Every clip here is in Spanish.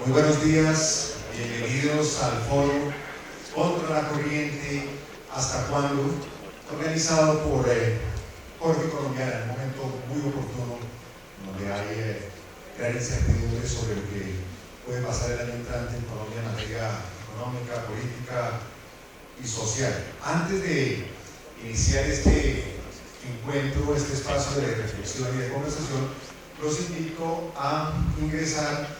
Muy buenos días, bienvenidos al foro Contra la Corriente, ¿Hasta cuándo?, organizado por Corte Colombiana, en un momento muy oportuno, donde hay gran incertidumbre sobre lo que puede pasar el año entrante en Colombia en materia económica, política y social. Antes de iniciar este encuentro, este espacio de reflexión y de conversación, los invito a ingresar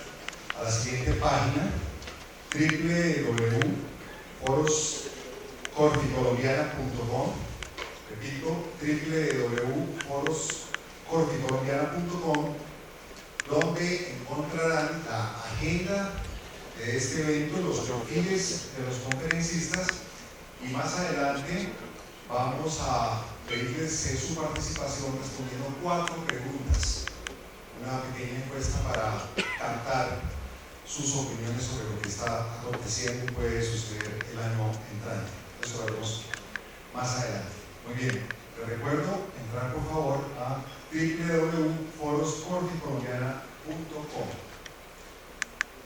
a la siguiente página, www.foroscorficolombiana.com. Repito, www.foroscorficolombiana.com, donde encontrarán la agenda de este evento, los perfiles de los conferencistas, y más adelante vamos a pedirles su participación respondiendo 4 preguntas, una pequeña encuesta para captar sus opiniones sobre lo que está aconteciendo y puede suceder el año entrante. Eso lo haremos más adelante. Muy bien, les recuerdo entrar por favor a www.foroscorficolombiana.com.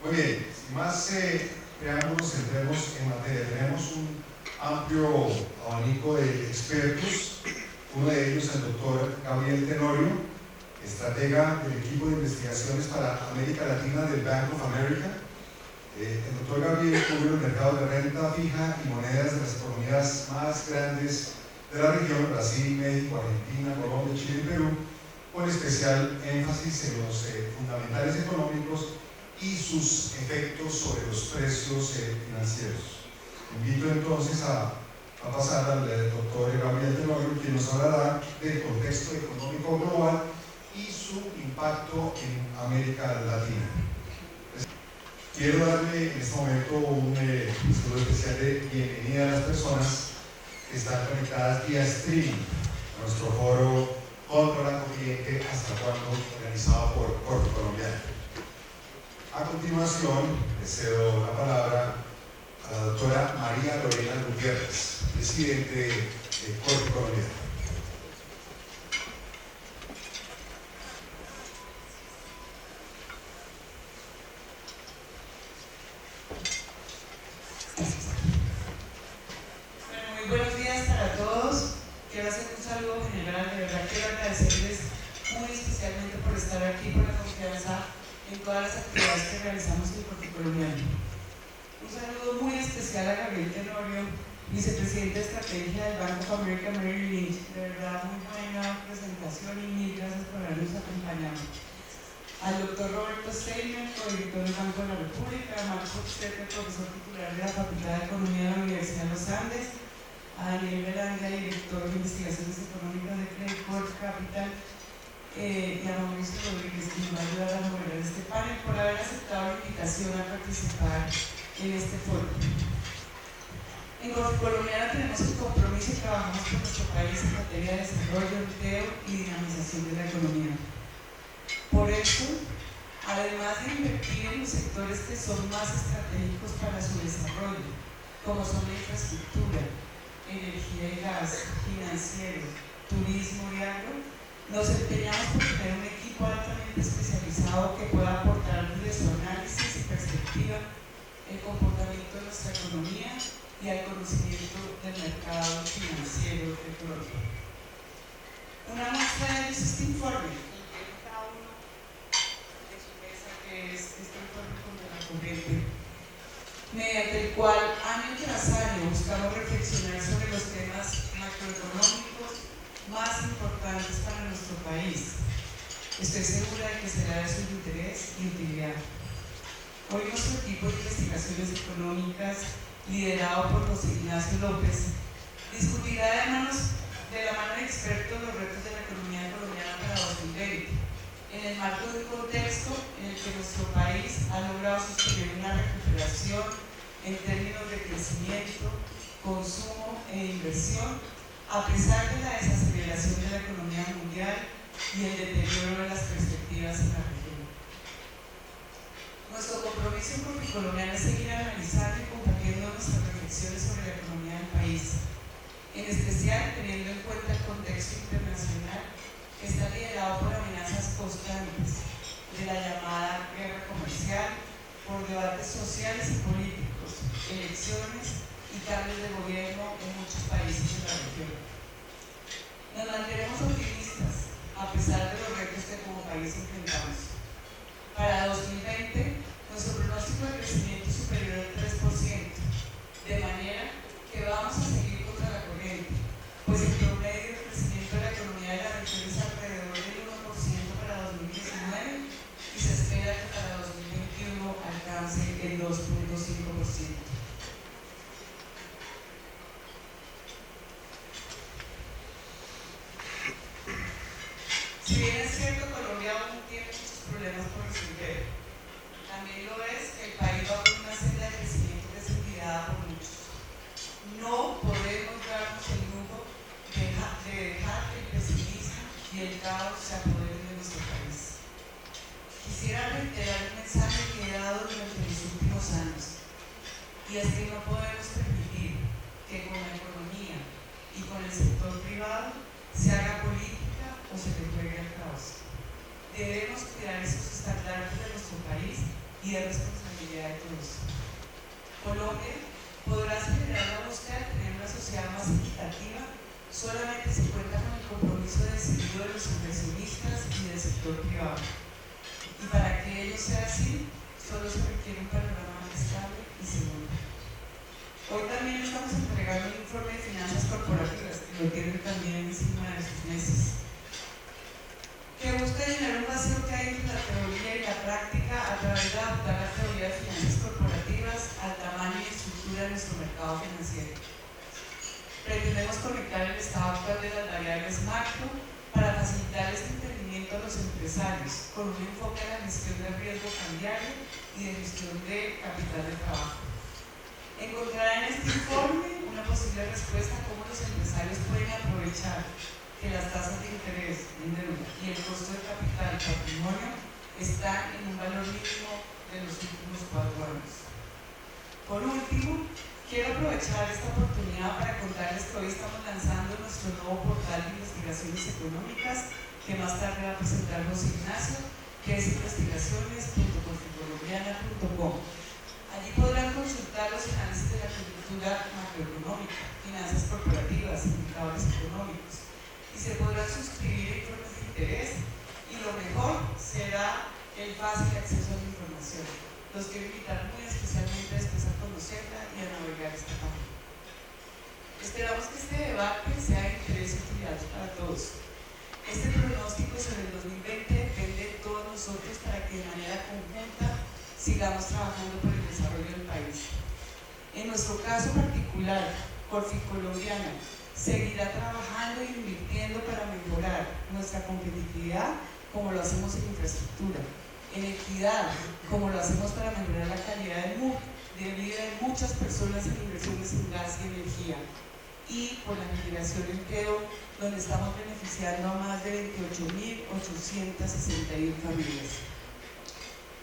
Muy bien, sin más preámbulos, entremos en materia. Tenemos un amplio abanico de expertos, uno de ellos el doctor Gabriel Tenorio, estratega del equipo de investigaciones para América Latina del Bank of America. El doctor Gabriel cubre los mercados de renta fija y monedas de las economías más grandes de la región: Brasil, México, Argentina, Colombia, Chile y Perú, con especial énfasis en los fundamentales económicos y sus efectos sobre los precios financieros. Invito entonces a pasar al doctor Gabriel Tenorio, quien nos hablará del contexto económico global y su impacto en América Latina. Quiero darle en este momento un saludo especial de bienvenida a las personas que están conectadas vía streaming a nuestro foro Contra la Corriente, ¿Hasta cuándo?, organizado por Corte Colombiana. A continuación, le cedo la palabra a la doctora María Lorena Gutiérrez, presidente de Corte Colombiana. Bueno, muy buenos días para todos. Quiero hacer un saludo general. De verdad quiero agradecerles muy especialmente por estar aquí, por la confianza en todas las actividades que realizamos en Corte Colombiana. Un saludo muy especial a Gabriel Tenorio, vicepresidente de estrategia del Bank of America Merrill Lynch. De verdad, muy buena presentación y mil gracias por habernos acompañado. Al doctor Roberto Steiner, co-director del Banco de la República; a Marco Pstete, profesor titular de la Facultad de Economía de la Universidad de los Andes; a Daniel Belanga, director de Investigaciones Económicas de Credit Corp Capital; y a Mauricio Rodríguez, que nos va a ayudar a moderar este panel, por haber aceptado la invitación a participar en este foro. En Corte Colombiana tenemos el compromiso y trabajamos con nuestro país en materia de desarrollo, empleo y dinamización de la economía. Por eso, además de invertir en los sectores que son más estratégicos para su desarrollo, como son la infraestructura, energía y gas, financiero, turismo y agro, nos empeñamos por tener un equipo altamente especializado que pueda aportar desde su análisis y perspectiva el comportamiento de nuestra economía y al conocimiento del mercado financiero económico. Una muestra de ello es este informe, es este informe Contra la Corriente, mediante el cual año tras año buscamos reflexionar sobre los temas macroeconómicos más importantes para nuestro país. Estoy segura de que será de su interés y utilidad. Hoy nuestro equipo de investigaciones económicas, liderado por José Ignacio López, discutirá de la mano de expertos los retos de la economía colombiana para 2020. En el marco de un contexto en el que nuestro país ha logrado sostener una recuperación en términos de crecimiento, consumo e inversión, a pesar de la desaceleración de la economía mundial y el deterioro de las perspectivas en la región. Nuestro compromiso en Corte Colombiana es seguir analizando y compartiendo nuestras reflexiones sobre la economía del país, en especial teniendo en cuenta el contexto internacional que está liderado por amenazas constantes de la llamada guerra comercial, por por debates sociales y políticos, elecciones y cambios de gobierno en muchos países de la región. Nos mantenemos optimistas a pesar de los retos que como país enfrentamos. Para 2020, nuestro pronóstico de crecimiento es superior al 3%, de manera que vamos a seguir contra la corriente, pues el promedio de crecimiento de la economía de la región es alrededor del 1% para 2019 y se espera que para 2021 alcance el 2.5%. Si bien es cierto, Colombia aún tiene muchos problemas por resolver, también lo es que el país va por una senda de crecimiento que es envidiada por muchos. No podemos darnos el lujo de dejar que el pesimismo y el caos se apoderen de nuestro país. Quisiera reiterar un mensaje que he dado durante los últimos años, y es que no podemos permitir que con la economía y con el sector privado se haga política o se le juegue al caos. Debemos cuidar esos estandartes de nuestro país y de responsabilidad de todos. Colombia podrá acelerar la búsqueda de tener una sociedad más equitativa solamente si cuenta con el compromiso decidido de los inversionistas y del sector privado. Y para que ello sea así, solo se requiere un panorama estable y seguro. Hoy también estamos entregando un informe de finanzas corporativas, que lo tienen también encima de sus mesas, que busca llenar un vacío que hay entre la teoría y la práctica a través de adaptar la teoría de finanzas corporativas al tamaño y estructura de nuestro mercado financiero. Pretendemos conectar el estado actual de las variables macro para facilitar este entendimiento a los empresarios con un enfoque en la gestión del riesgo cambiario y de gestión de capital de trabajo. Encontrará en este informe una posible respuesta a cómo los empresarios pueden aprovechar que las tasas de interés en deuda y el costo de capital y patrimonio están en un valor mínimo de los últimos 4 años. Por último, quiero aprovechar esta oportunidad para contarles que hoy estamos lanzando nuestro nuevo portal de investigaciones económicas que más tarde va a presentar José Ignacio, que es investigaciones.corficolombiana.com. Allí podrán consultar los análisis de la coyuntura macroeconómica, finanzas corporativas, indicadores económicos, y se podrán suscribir a informes de interés, y lo mejor será el fácil acceso a la información. Los quiero invitar muy especialmente después a conocerla y a navegar esta página. Esperamos que este debate sea de interés y utilidad para todos. Este pronóstico sobre el 2020 depende de todos nosotros para que de manera conjunta sigamos trabajando por el desarrollo del país. En nuestro caso particular, Corficolombiana seguirá trabajando e invirtiendo para mejorar nuestra competitividad, como lo hacemos en infraestructura, en equidad, como lo hacemos para mejorar la calidad de vida de muchas personas en inversiones en gas y energía, y por la generación de empleo, donde estamos beneficiando a más de 28.861 familias.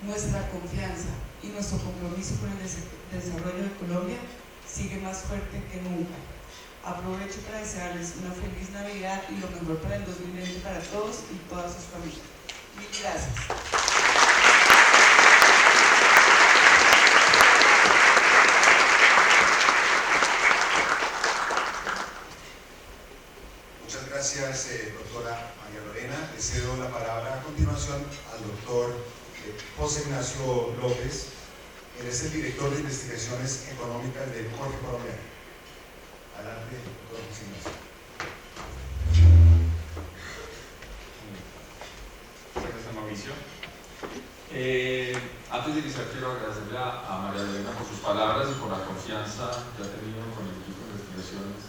Nuestra confianza y nuestro compromiso con el desarrollo de Colombia sigue más fuerte que nunca. Aprovecho para desearles una feliz Navidad y lo mejor para el 2020 para todos y todas sus familias. Mil gracias. Muchas gracias, doctora María Lorena. Le cedo la palabra a continuación al doctor José Ignacio López. Él es el director de investigaciones económicas de Corficolombiana. Adelante, doctor José Ignacio. Gracias, Mauricio. Antes de iniciar, quiero agradecerle a María Lorena por sus palabras y por la confianza que ha tenido con el equipo de investigaciones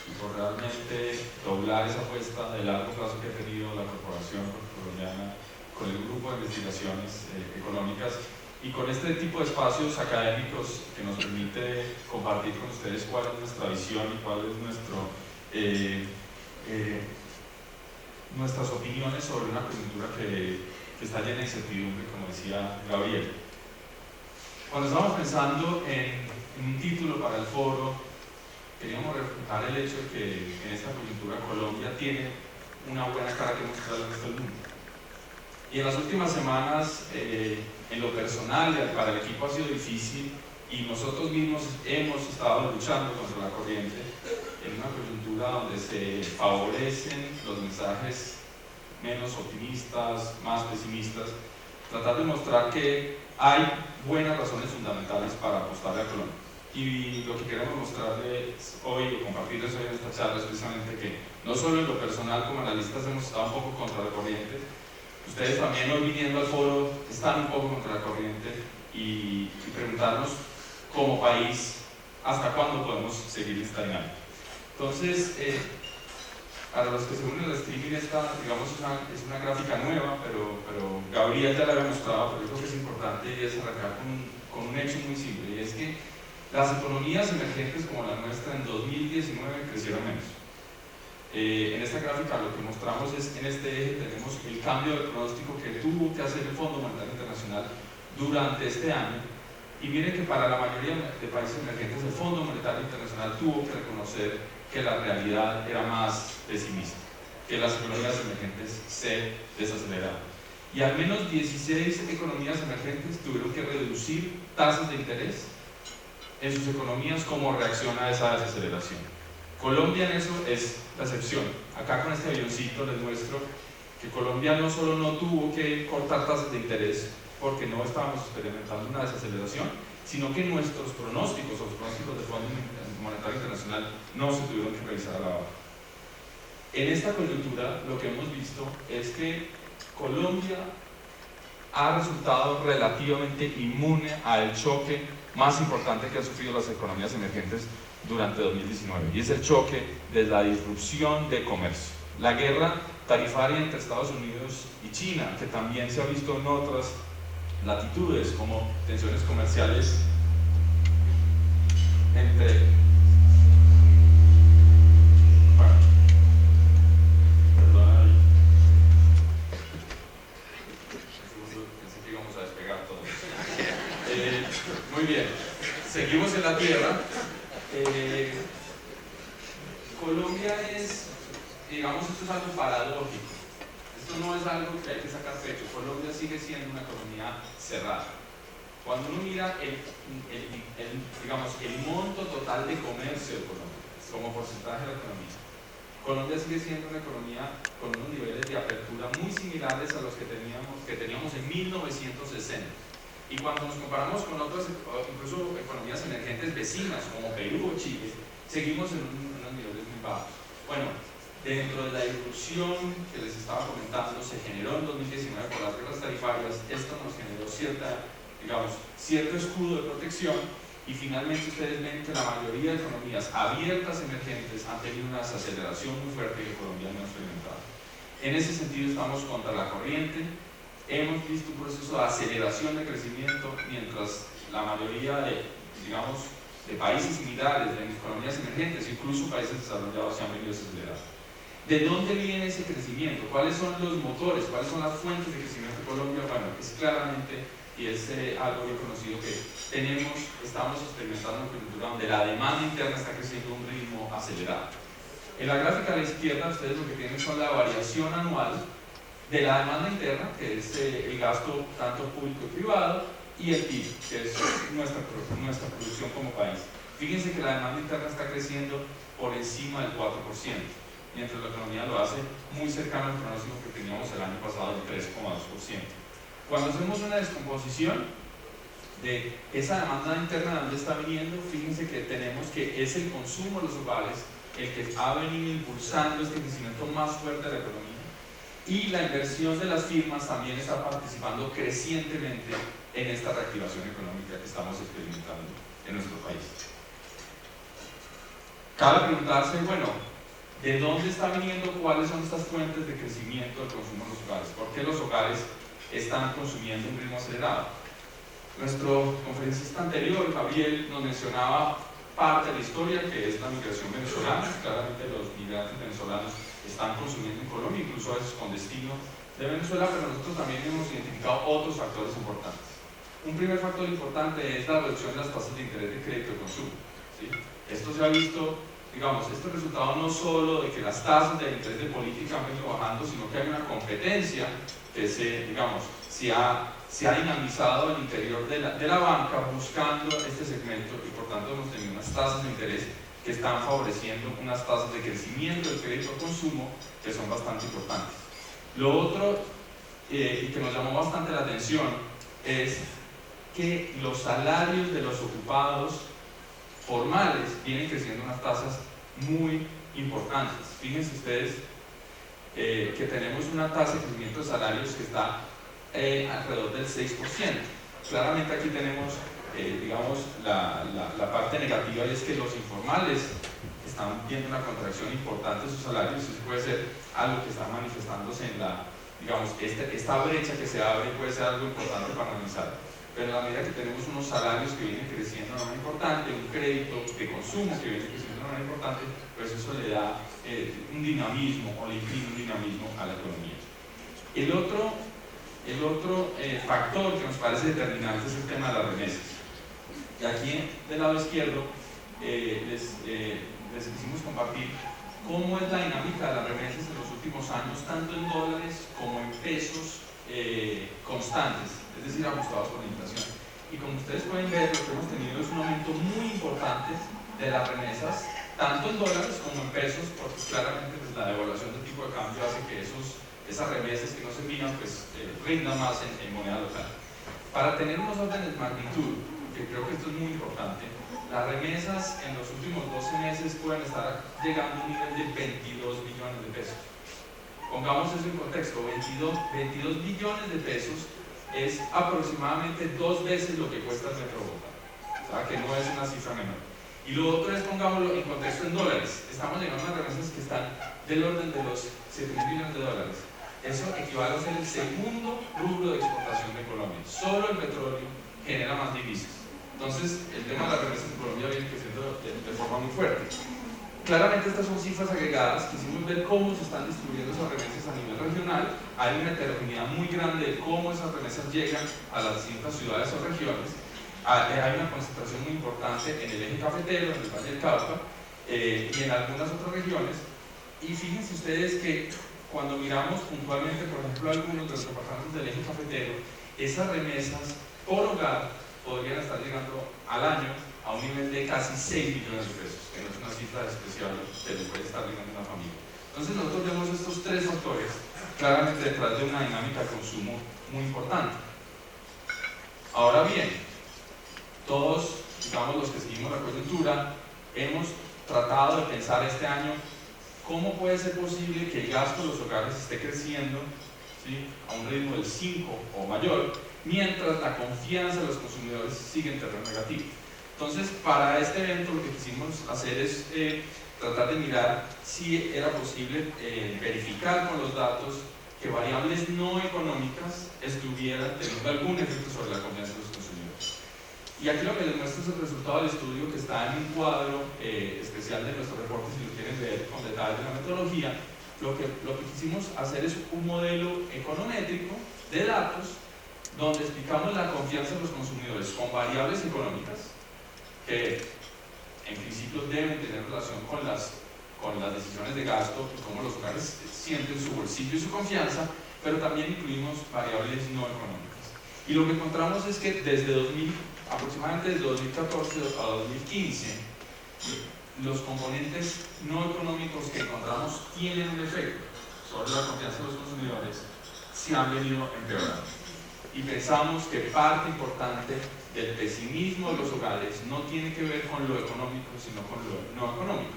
y por realmente doblar esa apuesta de largo plazo que ha tenido la Corporación Colombiana con el grupo de investigaciones económicas y con este tipo de espacios académicos que nos permite compartir con ustedes cuál es nuestra visión y cuál es nuestras opiniones sobre una coyuntura que está llena de incertidumbre, como decía Gabriel. Cuando estábamos pensando en un título para el foro, queríamos reflejar el hecho de que en esta coyuntura Colombia tiene una buena cara que mostrar al resto del mundo. Y en las últimas semanas, en lo personal, para el equipo ha sido difícil y nosotros mismos hemos estado luchando contra la corriente en una coyuntura donde se favorecen los mensajes menos optimistas, más pesimistas, tratar de mostrar que hay buenas razones fundamentales para apostarle a Colombia. Y lo que queremos mostrarles hoy o compartirles hoy en esta charla es precisamente que no solo en lo personal como analistas hemos estado un poco contra la corriente, ustedes también hoy viniendo al foro están un poco contra la corriente y preguntarnos como país hasta cuándo podemos seguir esta dinámica. Entonces, para los que se unen al streaming, esta digamos es una gráfica nueva, pero Gabriel ya la había mostrado, pero yo creo que es importante y es arrancar con un hecho muy simple, y es que las economías emergentes como la nuestra en 2019 crecieron menos. En esta gráfica lo que mostramos es, en este eje tenemos el cambio de pronóstico que tuvo que hacer el Fondo Monetario Internacional durante este año, y miren que para la mayoría de países emergentes el Fondo Monetario Internacional tuvo que reconocer que la realidad era más pesimista, que las economías emergentes se desaceleraban. Y al menos 16 economías emergentes tuvieron que reducir tasas de interés en sus economías como reacción a esa desaceleración. Colombia en eso es la excepción. Acá con este avioncito les muestro que Colombia no solo no tuvo que cortar tasas de interés porque no estábamos experimentando una desaceleración, sino que nuestros pronósticos o los pronósticos del Fondo Monetario Internacional no se tuvieron que revisar a la baja. En esta coyuntura lo que hemos visto es que Colombia ha resultado relativamente inmune al choque más importante que han sufrido las economías emergentes durante 2019, y es el choque de la disrupción de comercio. La guerra tarifaria entre Estados Unidos y China, que también se ha visto en otras latitudes como tensiones comerciales entre pensé que íbamos a despegar todo. Muy bien, seguimos en la tierra. Colombia es, digamos, esto es algo paradójico. Esto no es algo que hay que sacar pecho. Colombia sigue siendo una economía cerrada. Cuando uno mira digamos, el monto total de comercio de Colombia como porcentaje de la economía, Colombia sigue siendo una economía con unos niveles de apertura muy similares a los que teníamos en 1960. Y cuando nos comparamos con otras, incluso economías emergentes vecinas como Perú o Chile, seguimos en unos niveles muy bajos. Bueno, dentro de la disrupción que les estaba comentando, se generó en 2019 por las guerras tarifarias. Esto nos generó cierto escudo de protección, y finalmente ustedes ven que la mayoría de economías abiertas emergentes han tenido una desaceleración muy fuerte que Colombia no ha experimentado. En ese sentido estamos contra la corriente. Hemos visto un proceso de aceleración de crecimiento, mientras la mayoría de países similares, de economías emergentes, incluso países desarrollados, se han venido desacelerando. ¿De dónde viene ese crecimiento? ¿Cuáles son los motores? ¿Cuáles son las fuentes de crecimiento de Colombia? Bueno, es claramente, y es algo bien conocido, que estamos experimentando una coyuntura donde la demanda interna está creciendo a un ritmo acelerado. En la gráfica a la izquierda, ustedes lo que tienen son la variación anual de la demanda interna, que es el gasto tanto público y privado, y el PIB, que es nuestra producción como país. Fíjense que la demanda interna está creciendo por encima del 4%, mientras la economía lo hace muy cercano al pronóstico que teníamos el año pasado del 3,2%. Cuando hacemos una descomposición de esa demanda interna, ¿de dónde está viniendo? Fíjense que tenemos que es el consumo de los hogares el que ha venido impulsando este crecimiento más fuerte de la economía, y la inversión de las firmas también está participando crecientemente en esta reactivación económica que estamos experimentando en nuestro país. Cabe preguntarse, bueno, ¿de dónde está viniendo? ¿Cuáles son estas fuentes de crecimiento del consumo en los hogares? ¿Por qué los hogares están consumiendo a un ritmo acelerado? Nuestro conferencista anterior, Gabriel, nos mencionaba parte de la historia, que es la migración venezolana. Claramente los migrantes venezolanos están consumiendo en Colombia, incluso a veces con destino de Venezuela, pero nosotros también hemos identificado otros factores importantes. Un primer factor importante es la reducción de las tasas de interés de crédito de consumo, ¿sí? Esto se ha visto digamos, este resultado no solo de que las tasas de interés de política han venido bajando, sino que hay una competencia que se ha dinamizado al interior de la banca buscando este segmento, y por tanto hemos tenido unas tasas de interés que están favoreciendo unas tasas de crecimiento del crédito al consumo que son bastante importantes. Lo otro, y que nos llamó bastante la atención, es que los salarios de los ocupados formales vienen creciendo unas tasas muy importantes. Fíjense ustedes que tenemos una tasa de crecimiento de salarios que está alrededor del 6%. Claramente aquí tenemos la parte negativa, y es que los informales están viendo una contracción importante de sus salarios. Eso puede ser algo que está manifestándose en esta brecha que se abre, puede ser algo importante para analizar. Pero a medida que tenemos unos salarios que vienen creciendo de manera importante, un crédito de consumo que viene creciendo de manera importante, pues eso le da un dinamismo, o le imprime un dinamismo a la economía. El otro factor que nos parece determinante es el tema de las remesas. Y aquí del lado izquierdo les quisimos compartir cómo es la dinámica de las remesas en los últimos años, tanto en dólares como en pesos constantes, es decir, ajustados por la inflación. Y como ustedes pueden ver, lo que hemos tenido es un aumento muy importante de las remesas, tanto en dólares como en pesos, porque claramente pues, la devaluación del tipo de cambio hace que esas remesas que no se envían pues, rindan más en moneda local. Para tener unos órdenes de magnitud, que creo que esto es muy importante, las remesas en los últimos 12 meses pueden estar llegando a un nivel de 22 billones de pesos. Pongamos eso en contexto, 22 billones de pesos es aproximadamente 2 veces lo que cuesta el Metro Bogotá, o sea que no es una cifra menor. Y lo otro es, pongámoslo en contexto en dólares, estamos llegando a remesas que están del orden de los 7.000 billones de dólares. Eso equivale a ser el segundo rubro de exportación de Colombia. Solo el petróleo genera más divisas. Entonces, el tema de las remesas en Colombia viene creciendo de forma muy fuerte. Claramente estas son cifras agregadas, quisimos ver cómo se están distribuyendo esas remesas a nivel regional. Hay una heterogeneidad muy grande de cómo esas remesas llegan a las distintas ciudades o regiones. Hay una concentración muy importante en el eje cafetero, en el Valle del Cauca, y en algunas otras regiones. Y fíjense ustedes que cuando miramos puntualmente, por ejemplo, algunos de los departamentos del eje cafetero, esas remesas por hogar podrían estar llegando al año a un nivel de casi 6 millones de pesos, que no es una cifra especial que le puede estar llegando a una familia. Entonces nosotros vemos estos tres factores claramente detrás de una dinámica de consumo muy importante. Ahora bien, todos, los que seguimos la coyuntura, hemos tratado de pensar este año cómo puede ser posible que el gasto de los hogares esté creciendo, ¿sí?, a un ritmo del 5 o mayor, mientras la confianza de los consumidores sigue en terreno negativo. Entonces, para este evento lo que quisimos hacer es tratar de mirar si era posible verificar con los datos que variables no económicas estuvieran teniendo algún efecto sobre la confianza de los consumidores. Y aquí lo que les muestro es el resultado del estudio que está en un cuadro especial de nuestro reporte, si lo quieren ver con detalle de la metodología. Lo que quisimos hacer es un modelo econométrico de datos donde explicamos la confianza de los consumidores con variables económicas que en principio deben tener relación con las decisiones de gasto y cómo los hogares sienten su bolsillo y su confianza, pero también incluimos variables no económicas. Y lo que encontramos es que aproximadamente desde 2014 a 2015, los componentes no económicos que encontramos tienen un efecto sobre la confianza de los consumidores, se han venido empeorando. Y pensamos que parte importante del pesimismo de los hogares no tiene que ver con lo económico, sino con lo no económico.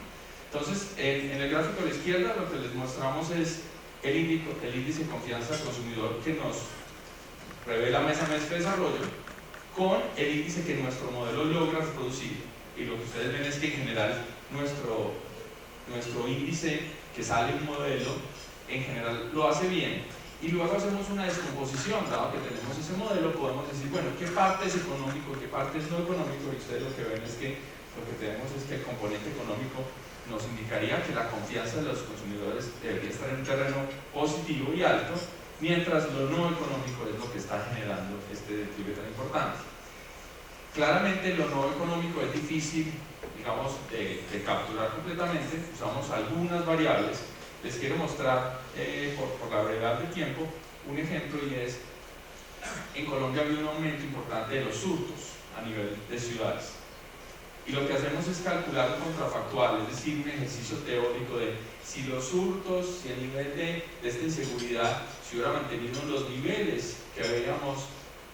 Entonces, en el gráfico de la izquierda lo que les mostramos es el índice de confianza del consumidor que nos revela mes a mes de desarrollo con el índice que nuestro modelo logra reproducir. Y lo que ustedes ven es que en general nuestro índice que sale un modelo en general lo hace bien. Y luego hacemos una descomposición, dado que tenemos ese modelo, podemos decir, bueno, ¿qué parte es económico, qué parte es no económico? Y ustedes lo que ven es que lo que tenemos es que el componente económico nos indicaría que la confianza de los consumidores debería estar en un terreno positivo y alto, mientras lo no económico es lo que está generando este declive tan importante. Claramente lo no económico es difícil, digamos, de capturar completamente, usamos algunas variables. Les quiero mostrar, por la brevedad del tiempo, un ejemplo, y es, en Colombia ha habido un aumento importante de los hurtos a nivel de ciudades. Y lo que hacemos es calcular el contrafactual, es decir, un ejercicio teórico de si los hurtos, si el nivel de esta inseguridad se hubiera mantenido en los niveles que veíamos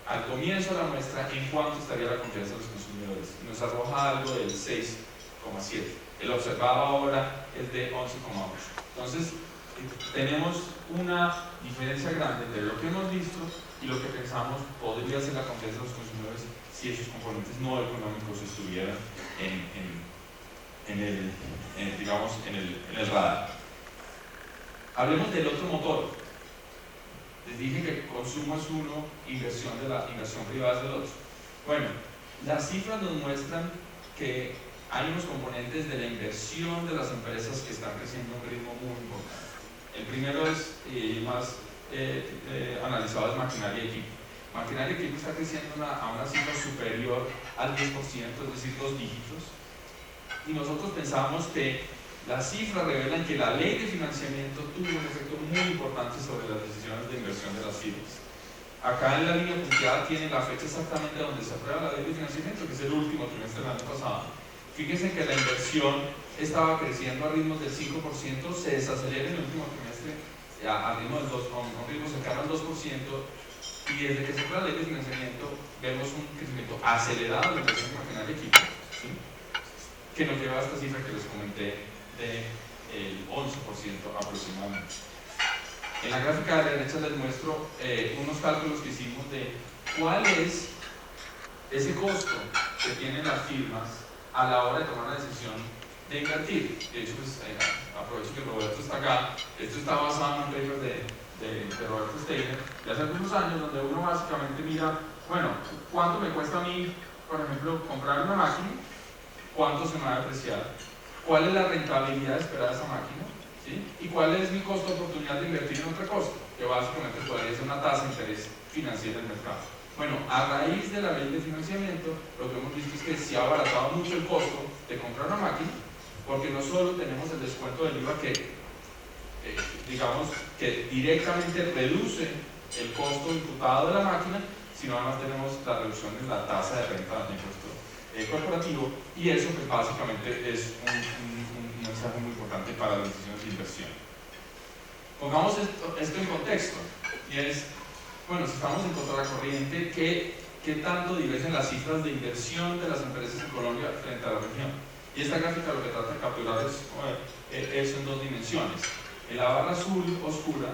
al comienzo de la muestra, en cuánto estaría la confianza de los consumidores. Y nos arroja algo del 6,7. El observado ahora es de 11,8. Entonces, tenemos una diferencia grande entre lo que hemos visto y lo que pensamos podría ser la confianza de los consumidores si esos componentes no económicos estuvieran en el radar. Hablemos del otro motor. Les dije que consumo es uno, inversión privada es el otro. Bueno, las cifras nos muestran que hay unos componentes de la inversión de las empresas que están creciendo a un ritmo muy importante. El primero es, más analizado, es maquinaria y equipo. Maquinaria y equipo está creciendo a una cifra superior al 10%, es decir, 2 dígitos. Y nosotros pensamos que las cifras revelan que la ley de financiamiento tuvo un efecto muy importante sobre las decisiones de inversión de las firmas. Acá en la línea punteada tiene la fecha exactamente donde se aprueba la ley de financiamiento, que es el último trimestre del año pasado. Fíjense que la inversión estaba creciendo a ritmos del 5%, se desacelera en el último trimestre a ritmo del 2%, a un ritmo cercano al 2%, y desde que se aprueba la ley de financiamiento vemos un crecimiento acelerado de la inversión en maquinaria y equipo, ¿sí? Que nos lleva a esta cifra que les comenté del 11% aproximadamente. En la gráfica de la derecha les muestro unos cálculos que hicimos de cuál es ese costo que tienen las firmas a la hora de tomar la decisión de invertir. De hecho, pues, aprovecho que Roberto está acá. Esto está basado en un paper de Roberto Steiner de hace algunos años, donde uno básicamente mira, bueno, ¿cuánto me cuesta a mí, por ejemplo, comprar una máquina? ¿Cuánto se me va a depreciar? ¿Cuál es la rentabilidad esperada de esa máquina? ¿Sí? ¿Y cuál es mi costo de oportunidad de invertir en otra cosa? Que básicamente podría ser una tasa de interés financiera del mercado. Bueno, a raíz de la ley de financiamiento, lo que hemos visto es que se ha abaratado mucho el costo de comprar una máquina, porque no solo tenemos el descuento del IVA que, digamos, que directamente reduce el costo imputado de la máquina, sino además tenemos la reducción de la tasa de renta de impuesto corporativo, y eso pues básicamente es un mensaje muy importante para las decisiones de inversión. Pongamos esto en contexto, y es, bueno, si estamos en contracorriente, ¿qué tanto divergen las cifras de inversión de las empresas en Colombia frente a la región? Y esta gráfica lo que trata de capturar es eso en 2 dimensiones. En la barra azul oscura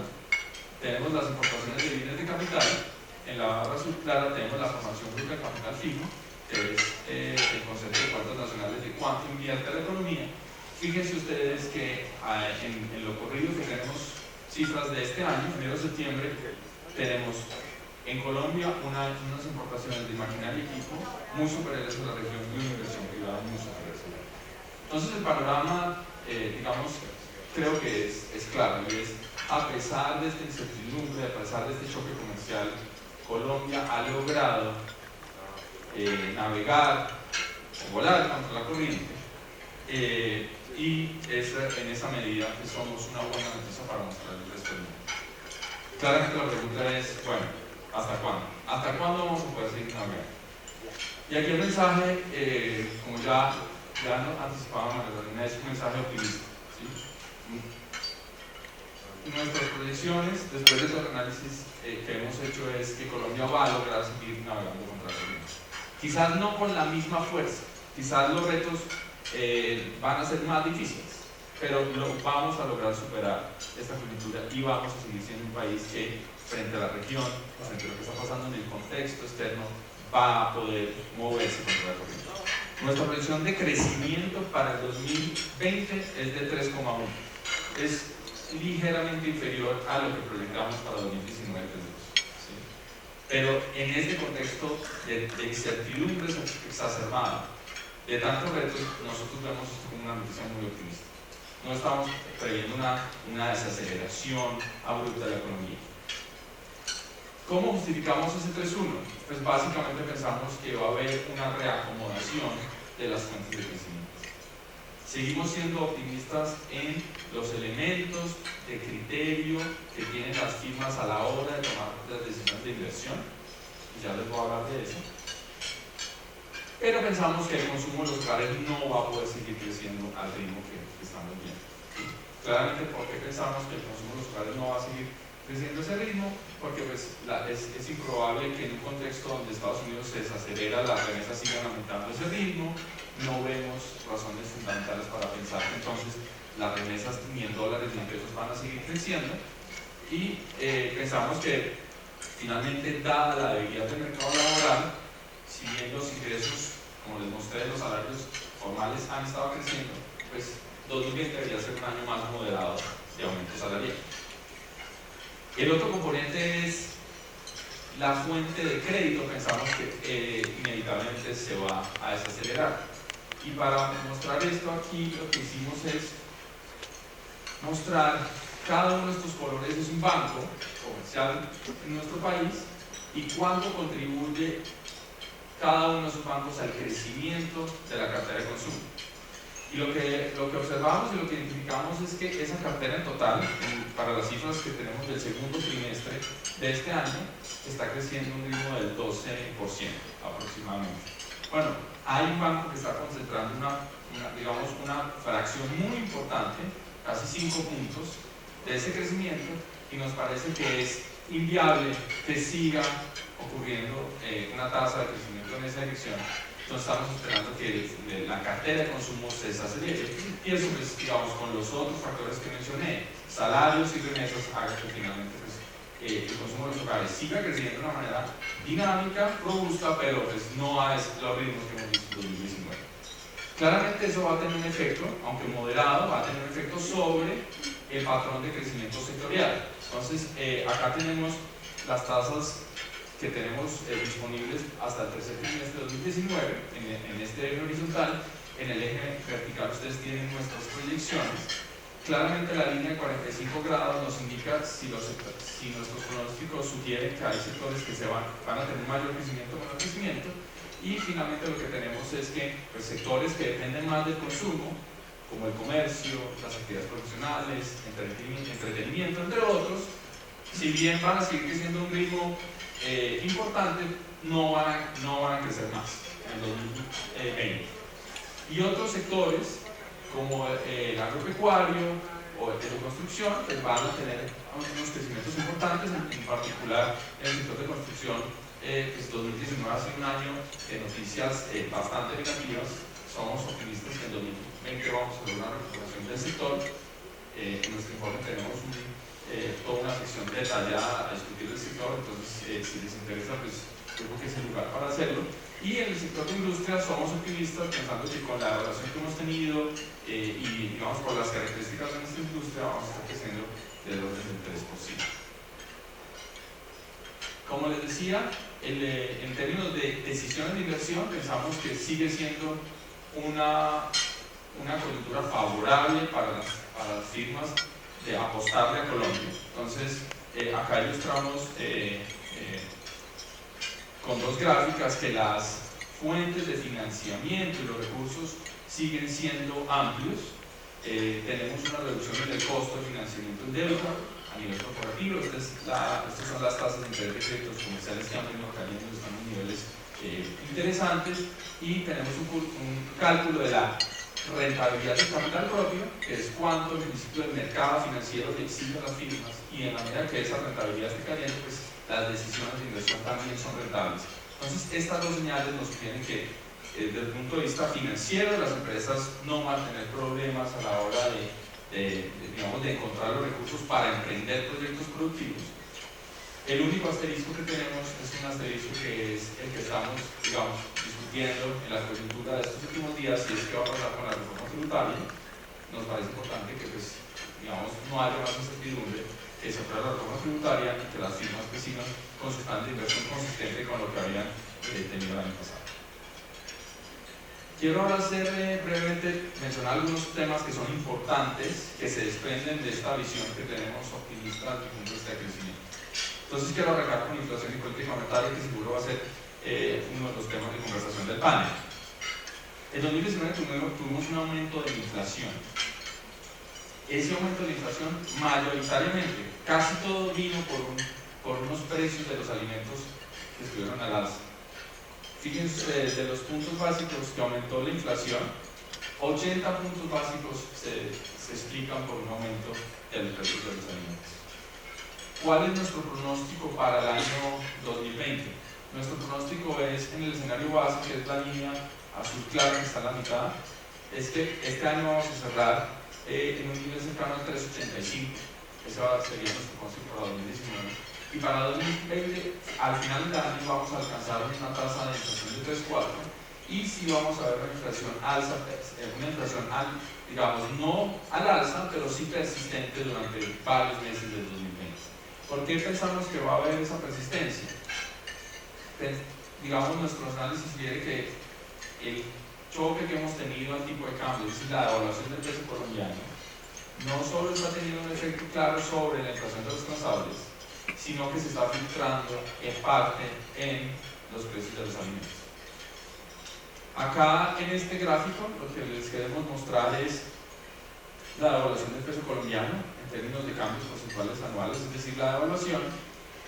tenemos las importaciones de bienes de capital, en la barra azul clara tenemos la formación bruta de capital fijo, que es el concepto de cuentas nacionales de cuánto invierte la economía. Fíjense ustedes que en lo corrido que tenemos cifras de este año, enero a septiembre, tenemos en Colombia unas importaciones de maquinaria y equipo muy superiores a la región y una inversión privada muy superior. Entonces el panorama, digamos, creo que es claro, y es, a pesar de esta incertidumbre, a pesar de este choque comercial, Colombia ha logrado navegar o volar contra la corriente, y en esa medida que somos una buena noticia para mostrar el resto del mundo. Claramente la pregunta es, bueno, ¿hasta cuándo? ¿Hasta cuándo vamos a poder seguir navegando? Y aquí el mensaje, como ya nos anticipaba María, es un mensaje optimista, ¿sí? Nuestras proyecciones, después de todo el análisis que hemos hecho, es que Colombia va a lograr seguir navegando contra la corriente. Quizás no con la misma fuerza, quizás los retos van a ser más difíciles, pero vamos a lograr superar esta coyuntura y vamos a seguir siendo un país que, frente a la región, frente a lo que está pasando en el contexto externo, va a poder moverse contra la corriente. Nuestra proyección de crecimiento para el 2020 es de 3,1. Es ligeramente inferior a lo que proyectamos para 2019, ¿sí? Pero en este contexto de incertidumbre exacerbada, de tantos retos, nosotros vemos esto como una noticia muy optimista. No estamos previendo una desaceleración abrupta de la economía. ¿Cómo justificamos ese 3,1? Pues básicamente pensamos que va a haber una reacomodación de las fuentes de crecimiento. Seguimos siendo optimistas en los elementos de criterio que tienen las firmas a la hora de tomar las decisiones de inversión, y ya les voy a hablar de eso. Pero pensamos que el consumo de los hogares no va a poder seguir creciendo al ritmo que estamos viendo. Claramente, ¿por qué pensamos que el consumo de los hogares no va a seguir creciendo ese ritmo? Porque pues, es improbable que en un contexto donde Estados Unidos se desacelera, las remesas sigan aumentando ese ritmo. No vemos razones fundamentales para pensar que entonces las remesas ni en dólares ni en pesos van a seguir creciendo, y pensamos que finalmente, dada la debilidad del mercado laboral, si bien los ingresos, como les mostré, los salarios formales han estado creciendo, pues 2020 debería ser un año más moderado de aumento salarial. El otro componente es la fuente de crédito. Pensamos que inevitablemente se va a desacelerar. Y para mostrar esto aquí, lo que hicimos es mostrar cada uno de estos colores es un banco comercial en nuestro país y cuánto contribuye cada uno de esos bancos al crecimiento de la cartera de consumo. Y lo que observamos y lo que identificamos es que esa cartera en total, para las cifras que tenemos del segundo trimestre de este año, está creciendo a un ritmo del 12% aproximadamente. Bueno, hay un banco que está concentrando una fracción muy importante, casi 5 puntos, de ese crecimiento, y nos parece que es inviable que siga ocurriendo una tasa de crecimiento en esa dirección. Entonces estamos esperando que la cartera de consumo se desacelere, y eso, pues, digamos, con los otros factores que mencioné, salarios y remesas, haga que finalmente pues, el consumo de los hogares siga creciendo de una manera dinámica, robusta, pero pues no a los ritmos que hemos visto en 2019. Claramente eso va a tener un efecto, aunque moderado, va a tener un efecto sobre el patrón de crecimiento sectorial. Entonces, acá tenemos las tasas que tenemos disponibles hasta el tercer trimestre de 2019 en este eje horizontal. En el eje vertical ustedes tienen nuestras proyecciones. Claramente la línea de 45 grados nos indica si nuestros pronósticos sugieren que hay sectores que van a tener mayor crecimiento o menor crecimiento, y finalmente lo que tenemos es que pues, sectores que dependen más del consumo, como el comercio, las actividades profesionales, entretenimiento, entre otros, si bien van a seguir creciendo a un ritmo importante, no van a crecer más en 2020. Y otros sectores, como el agropecuario o el de construcción, pues van a tener unos crecimientos importantes, en particular en el sector de construcción. Pues 2019 ha sido un año de noticias bastante negativas. Somos optimistas que en 2020 vamos a ver una recuperación del sector. En nuestro informe tenemos toda una sección detallada a discutir del sector, entonces si les interesa, pues creo que es el lugar para hacerlo. Y en el sector de industria somos optimistas, pensando que con la relación que hemos tenido y digamos por las características de nuestra industria vamos a estar creciendo del orden del 3%. Como les decía, en términos de decisiones de inversión, pensamos que sigue siendo una coyuntura favorable para las firmas de apostarle a Colombia. Entonces, acá ilustramos con dos gráficas que las fuentes de financiamiento y los recursos siguen siendo amplios. Tenemos una reducción del costo de financiamiento en deuda a nivel corporativo. Estas son las tasas de interés de créditos comerciales que han venido cayendo, están en niveles interesantes, y tenemos un cálculo de la rentabilidad del capital propio, que es cuánto el principio del mercado financiero le exige a las firmas, y en la medida que esa rentabilidad esté cayendo, pues las decisiones de inversión también son rentables. Entonces, estas dos señales nos sugieren que desde el punto de vista financiero las empresas no van a tener problemas a la hora de encontrar los recursos para emprender proyectos productivos. El único asterisco que tenemos es un asterisco que es el que estamos, digamos, discutiendo en la coyuntura de estos últimos días, y es qué va a pasar con la reforma tributaria. Nos parece importante que, pues, digamos, no haya más incertidumbre, que se apruebe la reforma tributaria y que las firmas que sigan con su plan de inversión consistente con lo que habían tenido el año pasado. Quiero ahora brevemente mencionar algunos temas que son importantes, que se desprenden de esta visión que tenemos optimista desde el punto de vista de crecimiento. Entonces quiero arrancar con inflación y política monetaria, que seguro va a ser uno de los temas de conversación del panel. En 2019 tuvimos un aumento de la inflación. Ese aumento de la inflación, mayoritariamente, casi todo vino por unos precios de los alimentos que estuvieron al alza. Fíjense, de los puntos básicos que aumentó la inflación, 80 puntos básicos se explican por un aumento de los precios de los alimentos. ¿Cuál es nuestro pronóstico para el año 2020? Nuestro pronóstico es, en el escenario base, que es la línea azul clara que está a la mitad, es que este año vamos a cerrar en un nivel cercano al 3.85. Ese sería nuestro pronóstico para 2019. Y para 2020, al final del año, vamos a alcanzar una tasa de inflación de 3.4, y sí vamos a ver una inflación alza, una inflación, digamos, no al alza, pero sí persistente durante varios meses del 2020. ¿Por qué pensamos que va a haber esa persistencia? Digamos, nuestro análisis sugiere que el choque que hemos tenido al tipo de cambio, es decir, la devaluación del peso colombiano, no solo está teniendo un efecto claro sobre la inflación de los transables, sino que se está filtrando en parte en los precios de los alimentos. Acá en este gráfico lo que les queremos mostrar es la devaluación del peso colombiano en términos de cambios porcentuales anuales, es decir, la devaluación,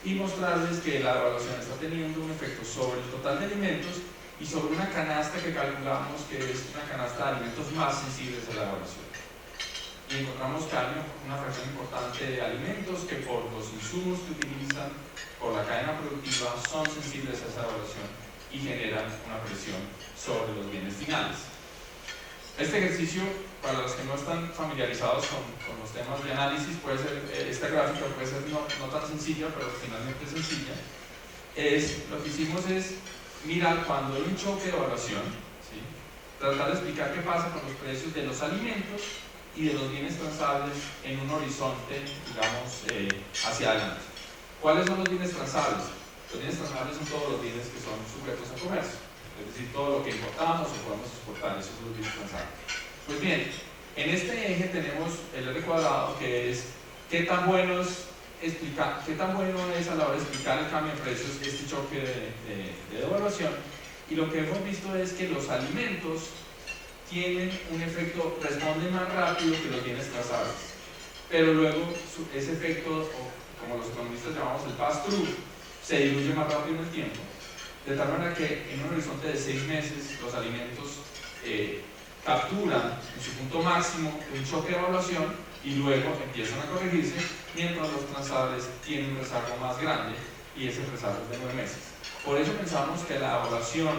y mostrarles que la devaluación está teniendo un efecto sobre el total de alimentos y sobre una canasta que calculamos que es una canasta de alimentos más sensibles a la devaluación. Y encontramos que hay una fracción importante de alimentos que por los insumos que utilizan, por la cadena productiva, son sensibles a esa devaluación y generan una presión sobre los bienes finales. Este ejercicio, para los que no están familiarizados con los temas de análisis, puede ser, esta gráfica puede ser no tan sencilla, pero finalmente sencilla. Lo que hicimos es mirar cuando hay un choque de evaluación, ¿sí? Tratar de explicar qué pasa con los precios de los alimentos y de los bienes transables en un horizonte, digamos, hacia adelante. ¿Cuáles son los bienes transables? Los bienes transables son todos los bienes que son sujetos a comercio, es decir, todo lo que importamos o podemos exportar, esos son los bienes transables. Pues bien, en este eje tenemos el R cuadrado, que es qué tan bueno es a la hora de explicar el cambio de precios, este choque de devaluación, y lo que hemos visto es que los alimentos tienen un efecto, responden más rápido que los bienes transables, pero luego ese efecto, como los economistas llamamos el pass-through, se diluye más rápido en el tiempo, de tal manera que en un horizonte de 6 meses los alimentos capturan en su punto máximo un choque de evaluación y luego empiezan a corregirse, mientras los transables tienen un rezago más grande, y ese rezago es de 9 meses. Por eso pensamos que la evaluación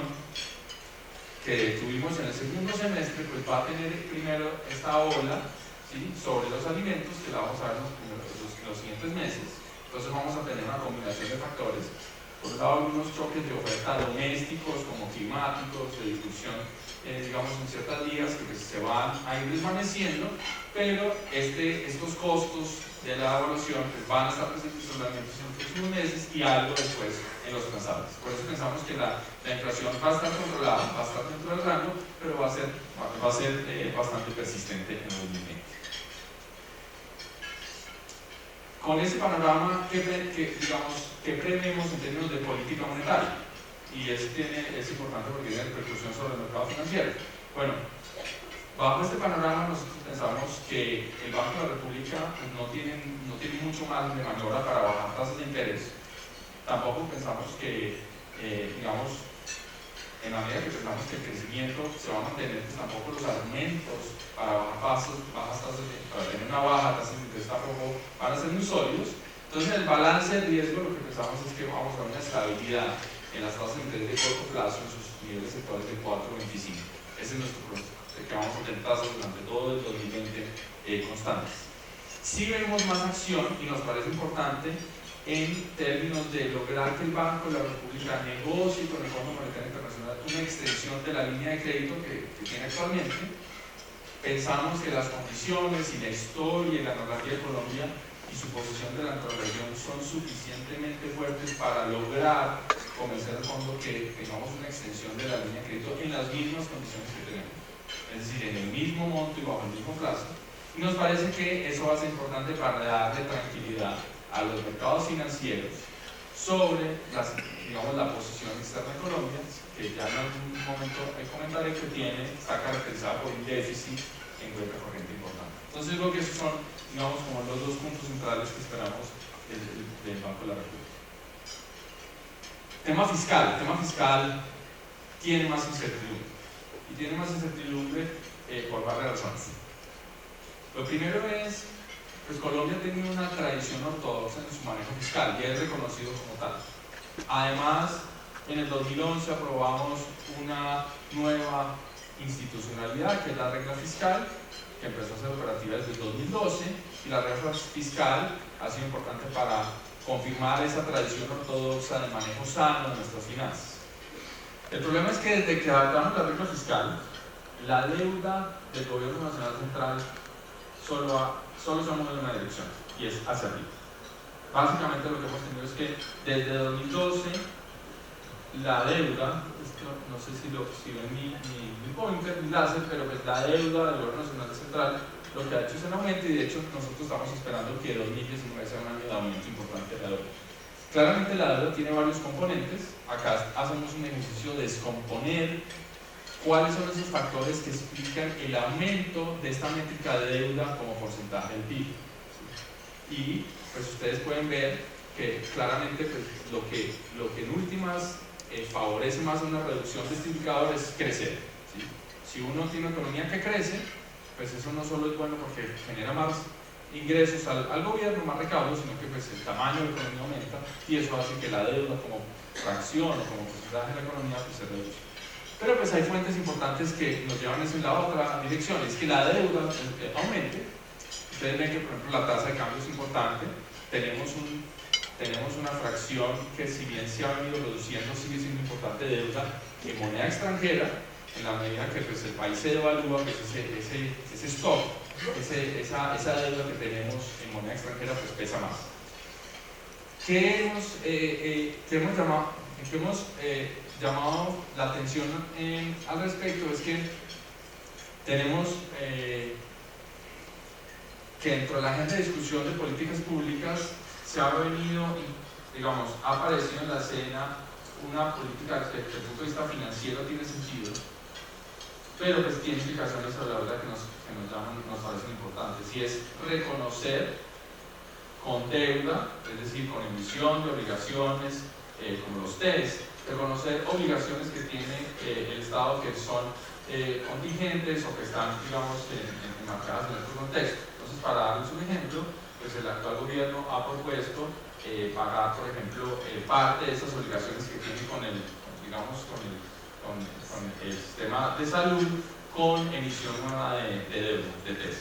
que tuvimos en el segundo semestre pues va a tener primero esta ola, ¿sí?, sobre los alimentos, que la vamos a ver en los siguientes meses. Entonces vamos a tener una combinación de factores. Por un lado, algunos choques de oferta domésticos como climáticos, de discusión, digamos, en ciertas vías que pues, se van a ir desvaneciendo, pero estos costos de la evaluación pues, van a estar presentes en los alimentos en los próximos meses y algo después en los transables. Por eso pensamos que la inflación va a estar controlada, va a estar dentro del rango, pero va a ser bastante persistente en el 2020. Con ese panorama, ¿qué prevemos en términos de política monetaria? Y es importante porque tiene repercusión sobre el mercado financiero. Bueno, bajo este panorama nosotros pensamos que el Banco de la República no tiene mucho más de maniobra para bajar tasas de interés. Tampoco pensamos que, digamos, en la medida que pensamos que el crecimiento se va a mantener, pues tampoco los argumentos para para tener una baja tasa de interés tampoco van a ser muy sólidos. Entonces, en el balance de riesgo, lo que pensamos es que vamos a ver una estabilidad en las tasas de interés de corto plazo en sus niveles actuales de 4.25. Ese es nuestro pronóstico, que vamos a tener tasas durante todo el 2020 constantes. Sí vemos más acción, y nos parece importante, en términos de lograr que el Banco de la República negocie con el Fondo Monetario Internacional una extensión de la línea de crédito que tiene actualmente. Pensamos que las condiciones y la historia y la narrativa de Colombia y su posición de la región son suficientemente fuertes para lograr convencer al fondo que tengamos una extensión de la línea de crédito en las mismas condiciones que tenemos, es decir, en el mismo monto y bajo el mismo plazo. Y nos parece que eso va a ser importante para darle tranquilidad a los mercados financieros sobre la posición externa de Colombia, que ya en algún momento comentaré, que está caracterizada por un déficit en cuenta corriente importante. Entonces creo que esos son, digamos, como los dos puntos centrales que esperamos del Banco de la República. Tema fiscal tiene más incertidumbre, y tiene más incertidumbre por varias razones. Lo primero es, pues Colombia ha tenido una tradición ortodoxa en su manejo fiscal y es reconocido como tal. Además, en el 2011 aprobamos una nueva institucionalidad, que es la regla fiscal, que empezó a ser operativa desde el 2012, y la regla fiscal ha sido importante para confirmar esa tradición ortodoxa de manejo sano de nuestras finanzas. El problema es que desde que adaptamos la regla fiscal, la deuda del Gobierno Nacional Central solo se mueve en una dirección, y es hacia arriba. Básicamente lo que hemos tenido es que desde 2012 la deuda, no sé si ven mi pointer, mi láser, pero pues la deuda del Gobierno Nacional Central lo que ha hecho es un aumento, y de hecho nosotros estamos esperando que 2019 sea un año de aumento importante de la deuda. Claramente la deuda tiene varios componentes. Acá hacemos un ejercicio de descomponer cuáles son esos factores que explican el aumento de esta métrica de deuda como porcentaje del PIB. Y pues ustedes pueden ver que claramente pues, lo que en últimas favorece más una reducción de este indicador es crecer, ¿sí? Si uno tiene una economía que crece, pues eso no solo es bueno porque genera más ingresos al gobierno, más recaudos, sino que pues el tamaño de la economía aumenta, y eso hace que la deuda como fracción o como porcentaje de la economía pues se reduce. Pero pues hay fuentes importantes que nos llevan en la otra dirección, es que la deuda aumente. Ustedes ven que por ejemplo la tasa de cambio es importante, tenemos una fracción que, si bien se ha venido reduciendo, sigue siendo importante de deuda en moneda extranjera, en la medida que pues, el país se devalúa, pues ese stock, esa deuda que tenemos en moneda extranjera pues pesa más. ¿Qué hemos llamado la atención al respecto? Es que tenemos que dentro de la agenda de discusión de políticas públicas se ha venido, digamos, ha aparecido en la escena una política que desde el punto de vista financiero tiene sentido, pero pues tiene implicaciones sobre la deuda que nos parecen importantes, y es reconocer con deuda, es decir, con emisión de obligaciones, como los TES, reconocer obligaciones que tiene el Estado que son contingentes o que están, digamos, enmarcadas en otro contexto. Entonces, para darles un ejemplo, pues el actual gobierno ha propuesto pagar, por ejemplo, parte de esas obligaciones que tiene con el sistema de salud, con emisión nueva de deuda, de TES.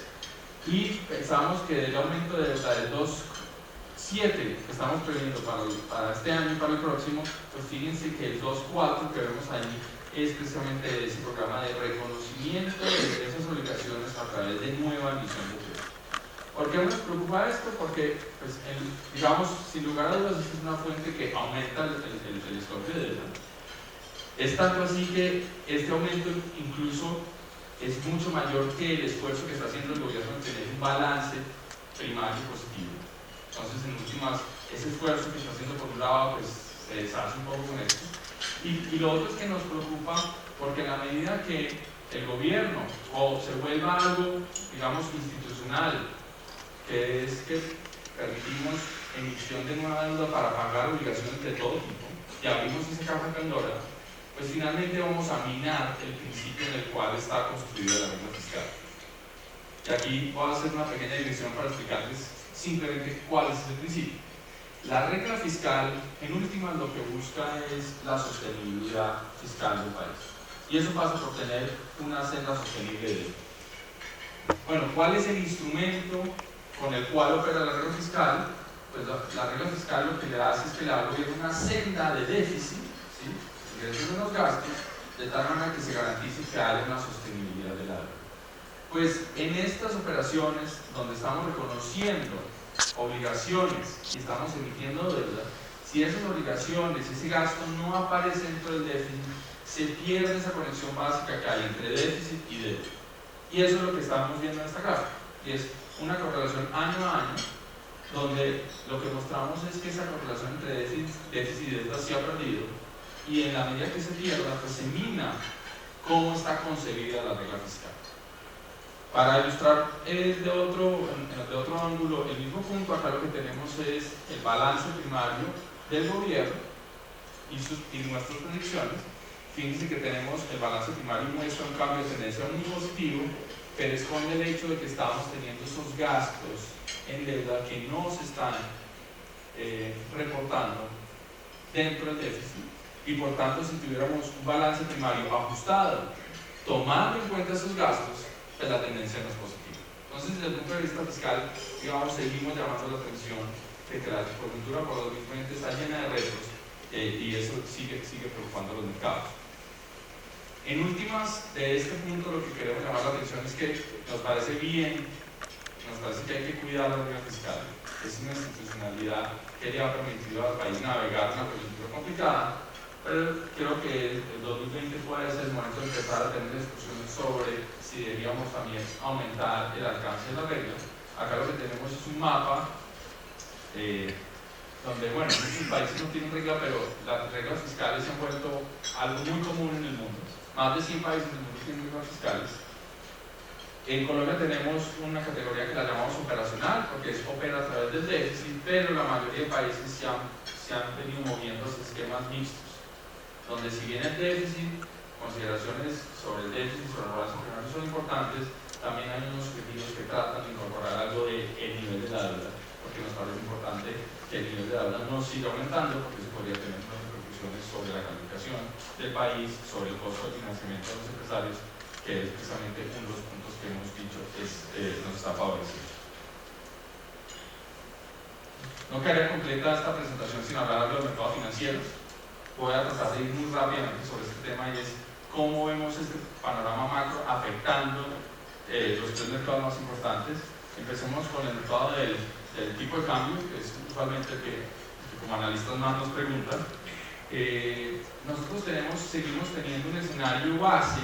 Y pensamos que del aumento de deuda del 2.7 que estamos previendo para este año y para el próximo, pues fíjense que el 2.4 que vemos ahí es precisamente ese programa de reconocimiento de esas obligaciones a través de nueva emisión de TES. ¿Por qué nos preocupa esto? Porque, pues, digamos, sin lugar a dudas, es una fuente que aumenta el stock de deuda. Es tanto así que este aumento incluso es mucho mayor que el esfuerzo que está haciendo el gobierno en tener un balance primario positivo. Entonces, en últimas, ese esfuerzo que está haciendo por un lado, pues se deshace un poco con esto. Y lo otro es que nos preocupa porque en la medida que el gobierno o se vuelva algo, digamos, institucional, que es que permitimos emisión de nueva deuda para pagar obligaciones de todo tipo, y abrimos esa caja de Pandora, pues finalmente vamos a minar el principio en el cual está construida la regla fiscal. Y aquí voy a hacer una pequeña digresión para explicarles simplemente cuál es ese principio. La regla fiscal, en última, lo que busca es la sostenibilidad fiscal del país. Y eso pasa por tener una senda sostenible de deuda. Bueno, ¿cuál es el instrumento con el cual opera la regla fiscal? Pues la regla fiscal lo que le hace es que le da al gobierno una senda de déficit, ¿sí?, ingresos menos gastos, de tal manera que se garantice que haya una sostenibilidad de la deuda. Pues en estas operaciones, donde estamos reconociendo obligaciones y estamos emitiendo deuda, si esas obligaciones, ese gasto no aparece dentro del déficit, se pierde esa conexión básica que hay entre déficit y deuda. Y eso es lo que estamos viendo en esta gráfica, y es una correlación año a año, donde lo que mostramos es que esa correlación entre déficit y deuda sí ha perdido, y en la medida que se pierda, pues se mina cómo está concebida la regla fiscal. Para ilustrar de otro ángulo el mismo punto, acá lo que tenemos es el balance primario del gobierno y nuestras predicciones. Fíjense que tenemos el balance primario muestra un cambio de tendencia muy positivo, pero esconde el hecho de que estamos teniendo esos gastos en deuda que no se están reportando dentro del déficit, y por tanto si tuviéramos un balance primario ajustado tomando en cuenta esos gastos, pues la tendencia no es positiva. Entonces, desde el punto de vista fiscal, digamos, seguimos llamando la atención de que la coyuntura por 2020 está llena de retos y eso sigue preocupando a los mercados. En últimas, de este punto lo que queremos llamar la atención es que nos parece que hay que cuidar la regla fiscal. Es una institucionalidad que le ha permitido al país navegar una coyuntura complicada, pero creo que el 2020 puede ser el momento de empezar a tener discusiones sobre si deberíamos también aumentar el alcance de la regla. Acá lo que tenemos es un mapa donde, bueno, muchos países no tienen regla, pero las reglas fiscales se han vuelto algo muy común en el mundo. Más de 100 países del mundo tienen reglas fiscales. En Colombia tenemos una categoría que la llamamos operacional, porque opera a través del déficit, pero la mayoría de países se han venido moviendo hacia esquemas mixtos, donde si bien el déficit, consideraciones sobre el déficit, sobre el balance primario son importantes, también hay unos objetivos que tratan de incorporar algo del nivel de la deuda, porque nos parece importante que el nivel de la deuda no siga aumentando, porque eso podría tener unas repercusiones sobre la calificación del país, sobre el costo de financiamiento de los empresarios, que es precisamente uno de los puntos que hemos dicho nos está favoreciendo. No quedaría completa esta presentación sin hablar de los mercados financieros. Voy a tratar de ir muy rápidamente sobre este tema, y es cómo vemos este panorama macro afectando los tres mercados más importantes. Empecemos con el mercado del tipo de cambio, que es usualmente el que como analistas más nos preguntan. Nosotros seguimos teniendo un escenario base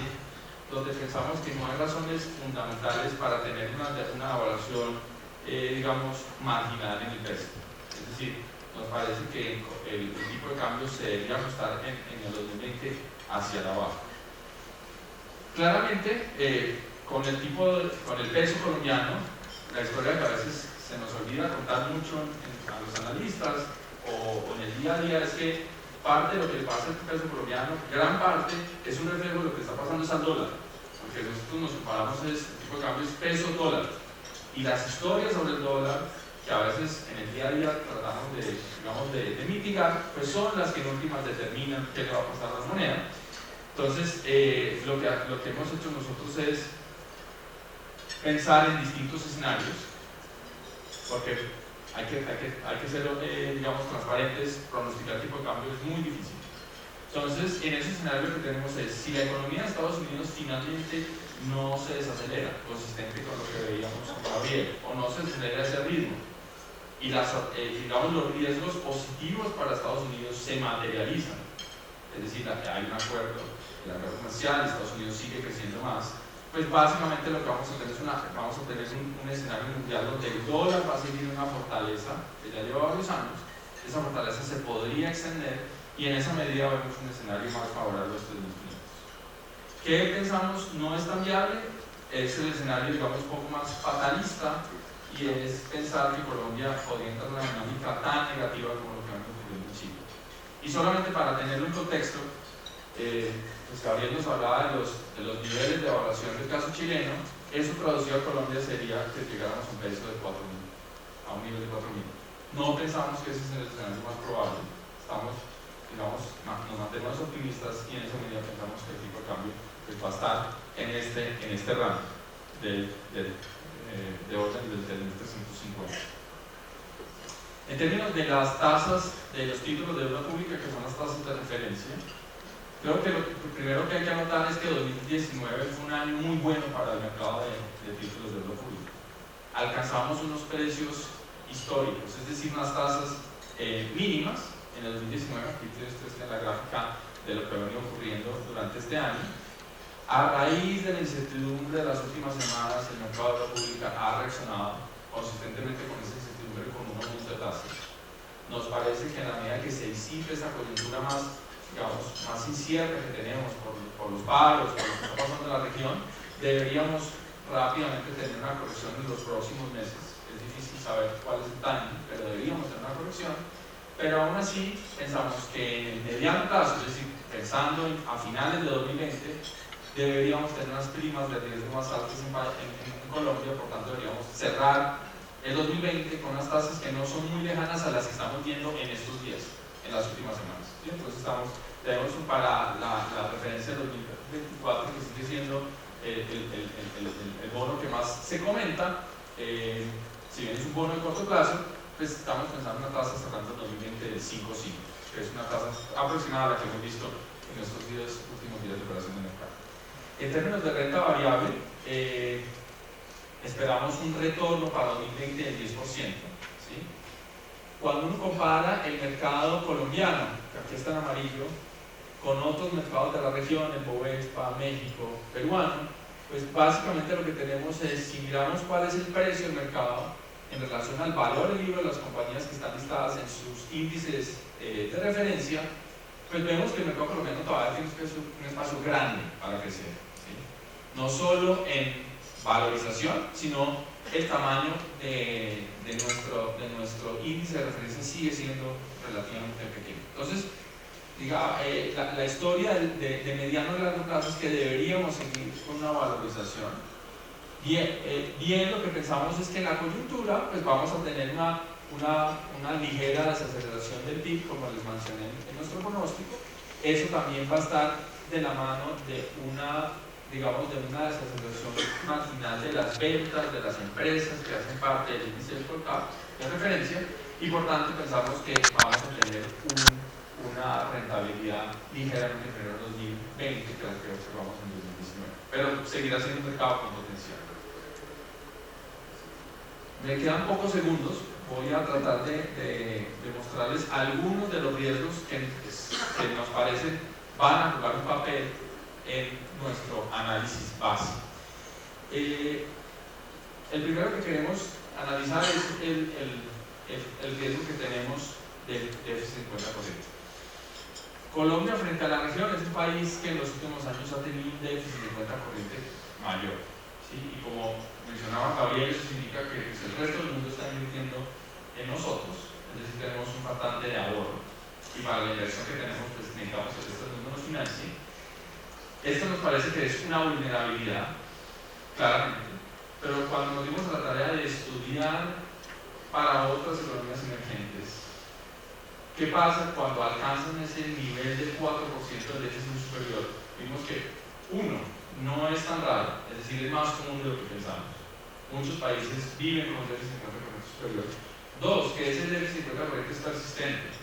donde pensamos que no hay razones fundamentales para tener una evaluación, digamos, marginal en el peso. Es decir, nos parece que el tipo de cambio se debería ajustar en el 2020 hacia la baja. Claramente, con el peso colombiano, la historia que a veces se nos olvida contar mucho a los analistas o en el día a día es que parte de lo que le pasa al peso colombiano, gran parte, es un reflejo de lo que está pasando al dólar, porque nosotros nos comparamos el tipo de cambio es peso-dólar, y las historias sobre el dólar, que a veces en el día a día tratamos de mitigar, pues son las que en últimas determinan qué le va a pasar a la moneda. Entonces, lo que hemos hecho nosotros es pensar en distintos escenarios, porque hay que ser, digamos, transparentes. Pronosticar el tipo de cambio es muy difícil. Entonces, en ese escenario lo que tenemos es, si la economía de Estados Unidos finalmente no se desacelera, consistente con lo que veíamos con Gabriel, o no se desacelera a ese ritmo, y digamos, los riesgos positivos para Estados Unidos se materializan, es decir, hay un acuerdo, el acuerdo comercial, Estados Unidos sigue creciendo más, pues básicamente lo que vamos a tener es un escenario mundial donde el dólar va a seguir una fortaleza que ya lleva varios años. Esa fortaleza se podría extender, y en esa medida vemos un escenario más favorable a los 3.500. ¿Qué pensamos no es tan viable? Es el escenario, digamos, un poco más fatalista, y es pensar que Colombia podría entrar en una dinámica tan negativa como lo que hemos ocurrido en Chile. Y solamente para tenerlo en contexto, pues Gabriel nos hablaba de los niveles de evaluación del caso chileno. Eso traducido a Colombia sería que llegáramos a un peso de 4.000, a un nivel de 4.000. No pensamos que ese es el escenario más probable. Nos mantenemos optimistas, y en esa medida pensamos que el tipo de cambio pues va a estar en este rango de orden del 350. En términos de las tasas de los títulos de deuda pública, que son las tasas de referencia, creo que lo primero que hay que anotar es que 2019 fue un año muy bueno para el mercado de títulos de deuda pública. Alcanzamos unos precios históricos, es decir, unas tasas mínimas en el 2019. Aquí ustedes tienen la gráfica de lo que ha venido ocurriendo durante este año. A raíz de la incertidumbre de las últimas semanas, el mercado de deuda pública ha reaccionado consistentemente con esa incertidumbre con un aumento de tasas. Nos parece que en la medida que se disipe esa coyuntura más digamos, más incierta que tenemos por los paros, por lo que está pasando en la región, deberíamos rápidamente tener una corrección en los próximos meses. Es difícil saber cuál es el timing, pero deberíamos tener una corrección. Pero aún así, pensamos que en el mediano plazo, es decir, pensando a finales de 2020, deberíamos tener unas primas de riesgo más altas en Colombia, por tanto deberíamos cerrar el 2020 con unas tasas que no son muy lejanas a las que estamos viendo en estos días, en las últimas semanas. ¿Sí? Entonces tenemos para la referencia del 2024, que sigue siendo el bono que más se comenta. Si bien es un bono de corto plazo, pues estamos pensando en una tasa cerrando el 2020 de 5.5, que es una tasa aproximada a la que hemos visto en estos últimos días de operación de mercado. En términos de renta variable, esperamos un retorno para 2020 del 10%. ¿Sí? Cuando uno compara el mercado colombiano, que aquí está en amarillo, con otros mercados de la región, el Bovespa, México, peruano, pues básicamente lo que tenemos es, si miramos cuál es el precio del mercado en relación al valor del libro de las compañías que están listadas en sus índices de referencia, pues vemos que el mercado colombiano todavía tiene un espacio grande para crecer. ¿Sí? No solo en valorización, sino el tamaño de nuestro índice de referencia sigue siendo relativamente pequeño. Entonces, la historia de mediano y largo plazo es que deberíamos seguir con una valorización. Bien, lo que pensamos es que en la coyuntura pues vamos a tener una ligera desaceleración del PIB, como les mencioné en nuestro pronóstico. Eso también va a estar de la mano de una desaceleración marginal de las ventas de las empresas que hacen parte del índice del Colcap de referencia, y por tanto pensamos que vamos a tener una rentabilidad ligeramente inferior al 2020 que la que observamos en 2019, pero seguirá siendo un mercado con potencial. Me quedan pocos segundos, voy a tratar de mostrarles algunos de los riesgos que nos parecen van a jugar un papel en nuestro análisis base. El primero que queremos analizar es el riesgo que tenemos del déficit 50%. Colombia, frente a la región, es un país que en los últimos años ha tenido un déficit de cuenta corriente mayor. ¿Sí? Y como mencionaba Gabriel, eso significa que el resto del mundo está invirtiendo en nosotros, es decir, tenemos un faltante de ahorro. Y para la inversión que tenemos, pues necesitamos que el resto del mundo nos financie. Esto nos parece que es una vulnerabilidad, claramente, pero cuando nos dimos a la tarea de estudiar para otras economías emergentes, ¿qué pasa cuando alcanzan ese nivel del 4% de déficit superior? Vimos que, uno, no es tan raro, es decir, es más común de lo que pensamos. Muchos países viven con déficit 50% superior. Dos, que ese déficit 50% es persistente.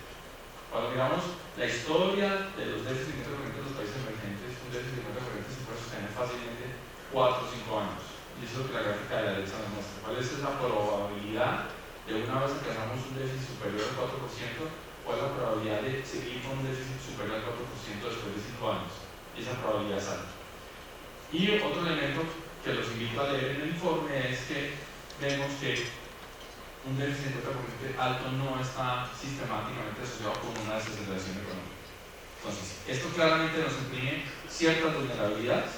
Cuando miramos la historia de los déficits 50% de los países emergentes, un déficit 50% se puede sostener fácilmente 4 o 5 años. Y eso es lo que la gráfica de la derecha nos muestra. ¿Cuál es esa probabilidad de una vez que hagamos un déficit superior al 4%? ¿Cuál es la probabilidad de seguir con un déficit superior al 4% después de 5 años? Y esa probabilidad es alta. Y otro elemento que los invito a leer en el informe es que vemos que un déficit de 50% alto no está sistemáticamente asociado con una desaceleración económica. Entonces, esto claramente nos imprime ciertas vulnerabilidades,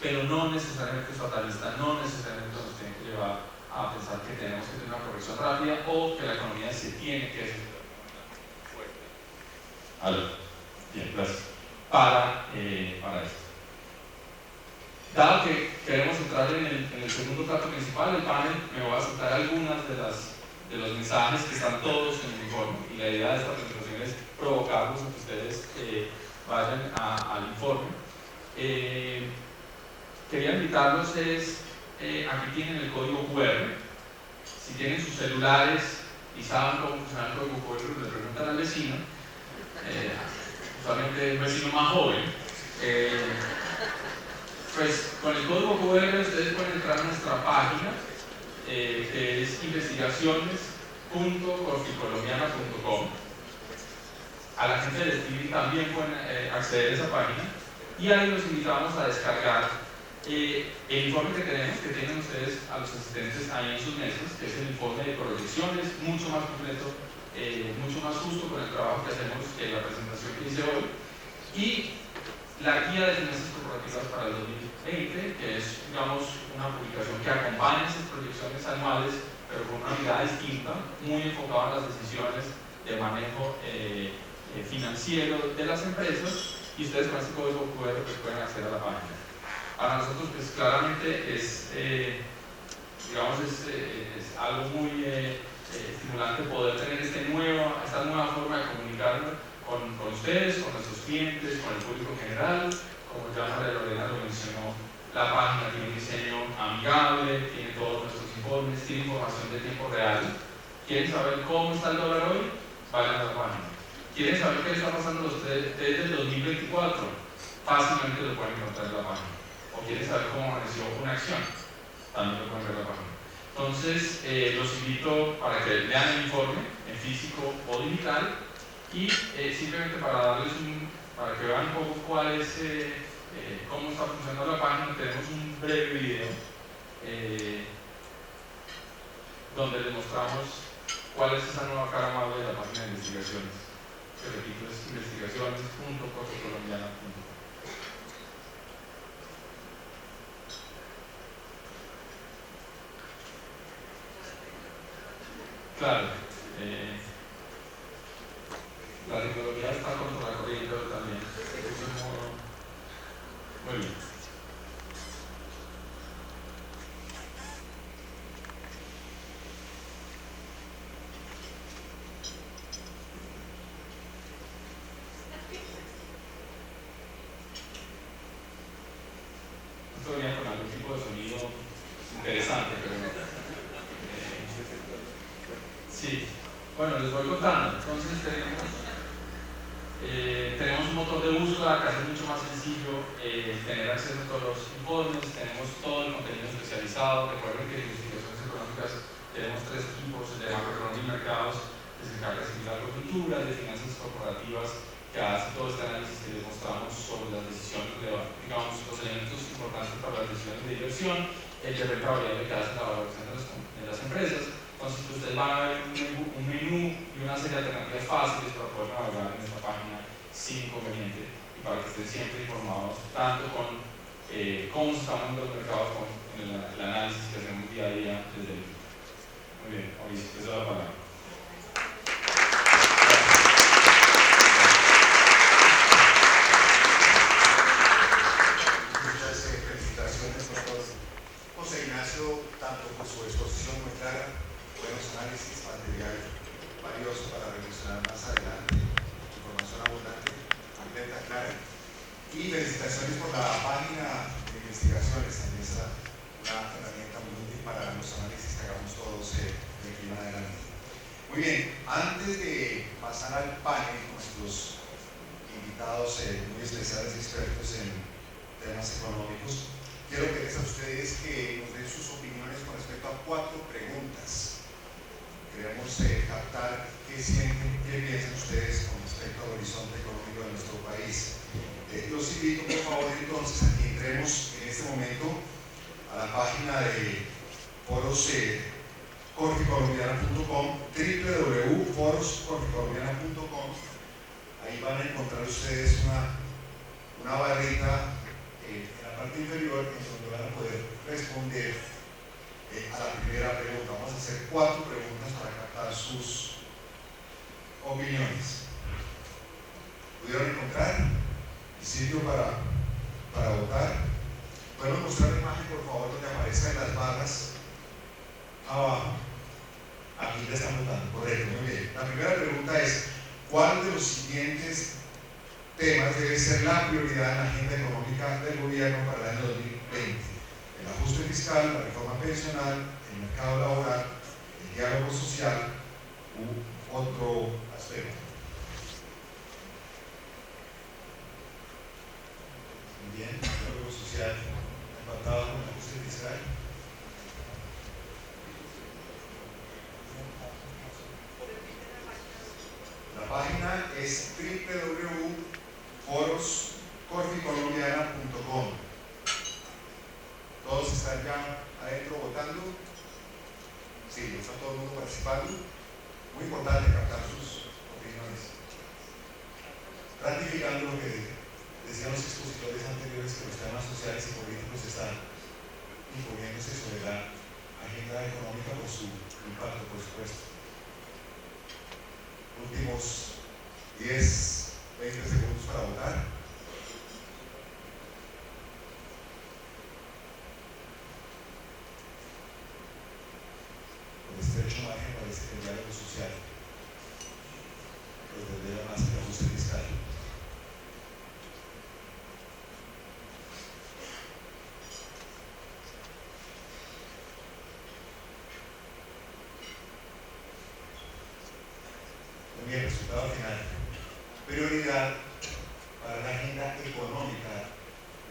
pero no necesariamente es fatalista, no necesariamente nos tiene que llevar a pensar que tenemos que tener una corrección rápida o que la economía se tiene que desacelerar. Bien, gracias. Para esto. Dado que queremos entrar en el segundo plato principal del panel, me voy a saltar algunas de los mensajes que están todos en el informe, y la idea de esta presentación es provocarlos a que ustedes vayan al informe. Quería invitarlos aquí tienen el código QR. Si tienen sus celulares y saben cómo funciona el código QR, le preguntan al vecino, usualmente el vecino más joven, pues con el código QR ustedes pueden entrar a nuestra página, que es investigaciones.corficolombiana.com. A la gente del TV también pueden acceder a esa página, y ahí los invitamos a descargar el informe que tenemos, que tienen ustedes a los asistentes ahí en sus mesas, que es el informe de proyecciones, mucho más completo, mucho más justo con el trabajo que hacemos que la presentación que hice hoy. y la guía de finanzas corporativas para el 2020, que es, digamos, una publicación que acompaña esas proyecciones anuales, pero con una mirada distinta, muy enfocada en las decisiones de manejo financiero de las empresas, y ustedes con este código QR pues, pueden acceder a la página. Para nosotros, pues claramente es, digamos, es algo muy estimulante poder tener esta nueva forma de comunicar con ustedes, con nuestros clientes, con el público general. Como ya María Lorena lo mencionó, la página tiene un diseño amigable, tiene todos nuestros informes, tiene información de tiempo real. ¿Quieren saber cómo está el dólar hoy? Vayan a la página. ¿Quieren saber qué está pasando desde el 2024? Fácilmente lo pueden encontrar en la página. ¿O quieren saber cómo amaneció una acción? También lo pueden ver en la página. Entonces, los invito para que lean el informe en físico o digital y simplemente para que vean un poco cómo está funcionando la página, tenemos un breve video donde les mostramos cuál es esa nueva cara amable de la página de investigaciones. Que repito, es investigaciones.corficolombiana.com. Claro, la tecnología está contra la corriente también. Muy bien. Esto venía con algún tipo de sonido interesante, pero sí. Bueno, les voy contando. Entonces tenemos un motor de búsqueda que hace mucho más sencillo tener acceso a todos los informes, tenemos todo el contenido especializado. Recuerden que en investigaciones económicas tenemos 3 equipos: el de macroeconomía y mercados, que se encarga de seguir la coyuntura, el de finanzas corporativas, que hace todo este análisis que les mostramos sobre las decisiones, digamos, los elementos importantes para las decisiones de inversión, el de renta variable, que hace la valoración de las empresas. Entonces, ustedes van a ver un menú y una serie de alternativas fáciles para poder navegar en esta página sin inconveniente y para que estén siempre informados tanto con cómo se están moviendo los mercados como en el análisis que hacemos día a día desde el equipo. Muy bien, Mauricio, les doy la palabra. Muchas felicitaciones a todos. José Ignacio, tanto por su exposición muy clara, buenos análisis, material valioso para reflexionar más adelante, información abundante, completa, clara. Y felicitaciones por la página de investigaciones, también es una herramienta muy útil para los análisis que hagamos todos de aquí en adelante. Muy bien, antes de pasar al panel con nuestros invitados muy especiales y expertos en temas económicos, quiero pedirles a ustedes que nos den sus opiniones con respecto a 4 preguntas. Queremos captar qué sienten, qué piensan ustedes con respecto al horizonte económico de nuestro país. Los invito, por favor, entonces, a que entremos en este momento a la página de foros corficolombiana.com, www.foroscorficolombiana.com. Ahí van a encontrar ustedes una barrita en la parte inferior en donde van a poder responder a la primera pregunta. Vamos a hacer 4 preguntas para captar sus opiniones. ¿Pudieron encontrar el sitio para votar? ¿Pueden mostrar la imagen, por favor, donde aparezcan las barras abajo? Aquí ya están votando, correcto, muy bien. La primera pregunta es: ¿cuál de los siguientes temas debe ser la prioridad en la agenda económica del gobierno para el año 2020? El ajuste fiscal, la reforma pensional, el mercado laboral, el diálogo social u otro aspecto. Muy bien, el diálogo social empatado con el ajuste fiscal. La página es www.foroscorficolombiana.com. ¿Todos están ya adentro votando? Sí, está todo el mundo participando. Muy importante captar sus opiniones, ratificando lo que Decían los expositores anteriores que los temas sociales y políticos están imponiéndose sobre la agenda económica por su impacto, por supuesto. Últimos 10, 20 segundos para votar. Por estrecho margen parece que el diálogo social desde más que el ajuste fiscal. Muy bien, resultado final. Prioridad para la agenda económica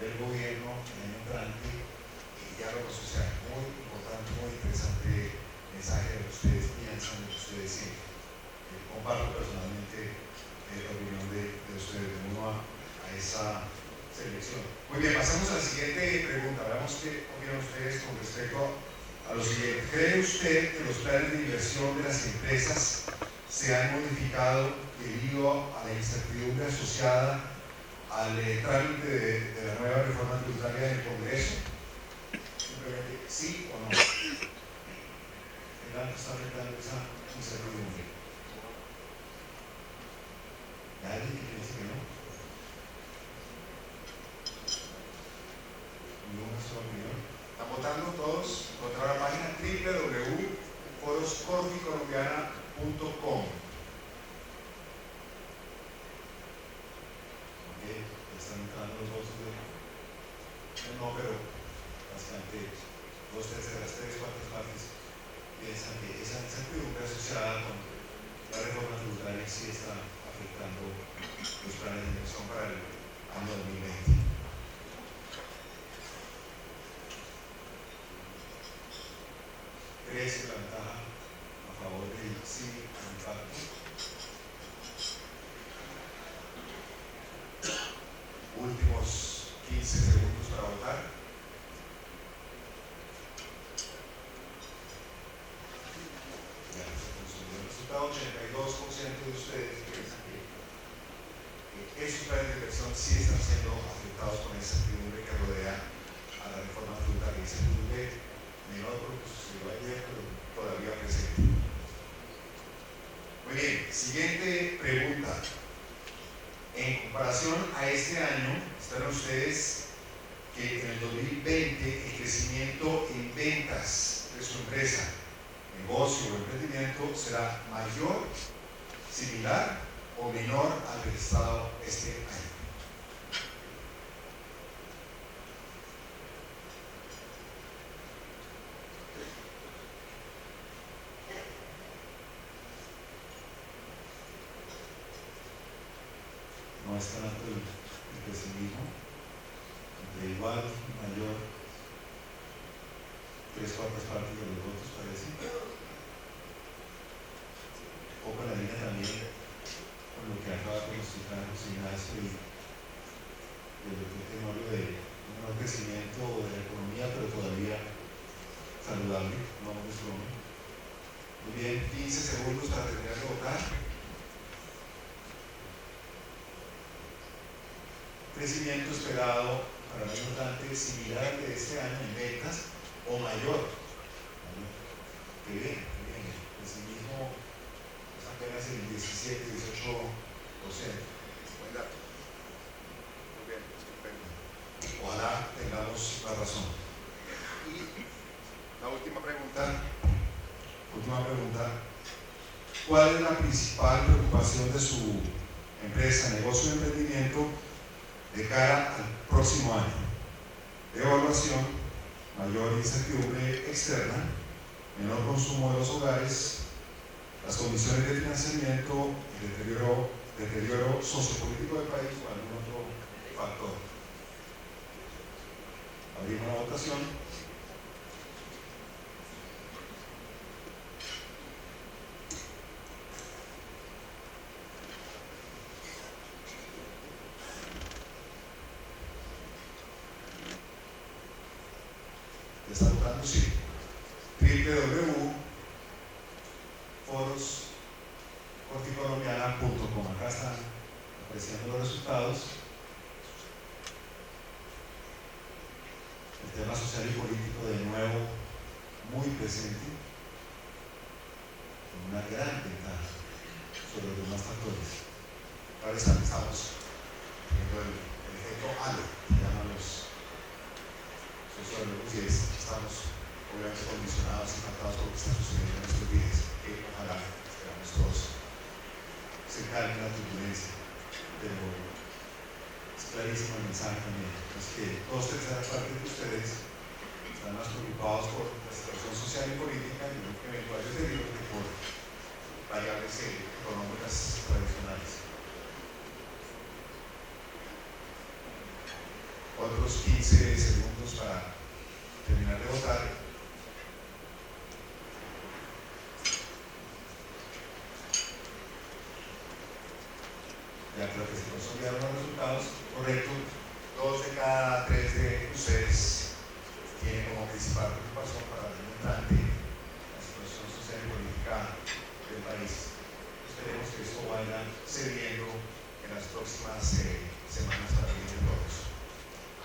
del gobierno en el año entrante, el diálogo social. Muy importante, muy interesante mensaje de lo que ustedes piensan, de lo que ustedes sienten. Comparto personalmente la opinión de ustedes, de uno a esa selección. Muy bien, pasamos a la siguiente pregunta. Veamos qué opinan ustedes con respecto a lo siguiente. ¿Cree usted que los planes de inversión de las empresas se han modificado debido a la incertidumbre asociada al trámite de la nueva reforma tributaria del Congreso? Simplemente sí o no. ¿El acto está afectando esa incertidumbre? ¿Alguien que piense que no? ¿Ninguna sola opinión? ¿Están votando todos? Encontrar la página www.foroscorficolombiana.com. Ok, están entrando los votos de no, pero bastante, 2/3, 3/4 partes piensan que esa incertidumbre asociada con la reforma tributaria sí está afectando los planes de inversión para el año 2020. Crece la ventaja a favor del sí al impacto. Últimos 15 segundos para votar. Ya se consumió el resultado. 82% de ustedes piensan que esos planes de inversión sí están siendo afectados por esa incertidumbre que rodea a la reforma tributaria. Incertidumbre menor por lo que sucedió ayer, pero todavía presente. Muy bien, siguiente pregunta. En comparación a este año, esperan ustedes que en el 2020 el crecimiento en ventas de su empresa, negocio o emprendimiento será mayor, similar o menor al registrado este año. No es tan alto el pesimismo, entre igual y mayor, 3/4 partes de los votos parece. Poco en la línea también con lo que acaba de consultar José Ignacio y el doctor Tenorio de un menor crecimiento de la economía, pero todavía saludable, no es broma. Muy bien, 15 segundos para terminar de votar. Crecimiento esperado para el año entrante similar al de este año en ventas o mayor. Qué bien, qué bien. El pesimismo es apenas el 17-18%. Buen dato. Muy bien, estupendo. Ojalá tengamos la razón. Y la última pregunta. Última pregunta. ¿Cuál es la principal preocupación de su empresa, negocio o emprendimiento de cara al próximo año? Devaluación, mayor incertidumbre externa, menor consumo de los hogares, las condiciones de financiamiento, el deterioro sociopolítico del país o algún otro factor. Abrimos la votación. ¿Está votando? Sí. www.foroscorficolombiana.com. Acá están apareciendo los resultados. tema social y político de nuevo muy presente, con una gran ventaja sobre los demás factores. Ahora estamos viendo el efecto halo, que llaman los sociólogos, y estamos obviamente condicionados y impactados por lo que está sucediendo en estos días, que ojalá esperamos todos se calme la turbulencia, pero es clarísimo el mensaje también, es que dos terceras partes de ustedes están más preocupados por la situación social y política y lo que eventuales derivados que por variables económicas tradicionales. Otros 15 segundos para terminar de votar. Ya creo que se consolidaron los resultados. Correcto. 2 de cada 3 de ustedes tienen como principal preocupación para el año entrante la situación social y política del país. Esperemos que esto vaya cediendo en las próximas semanas para el bien de todos.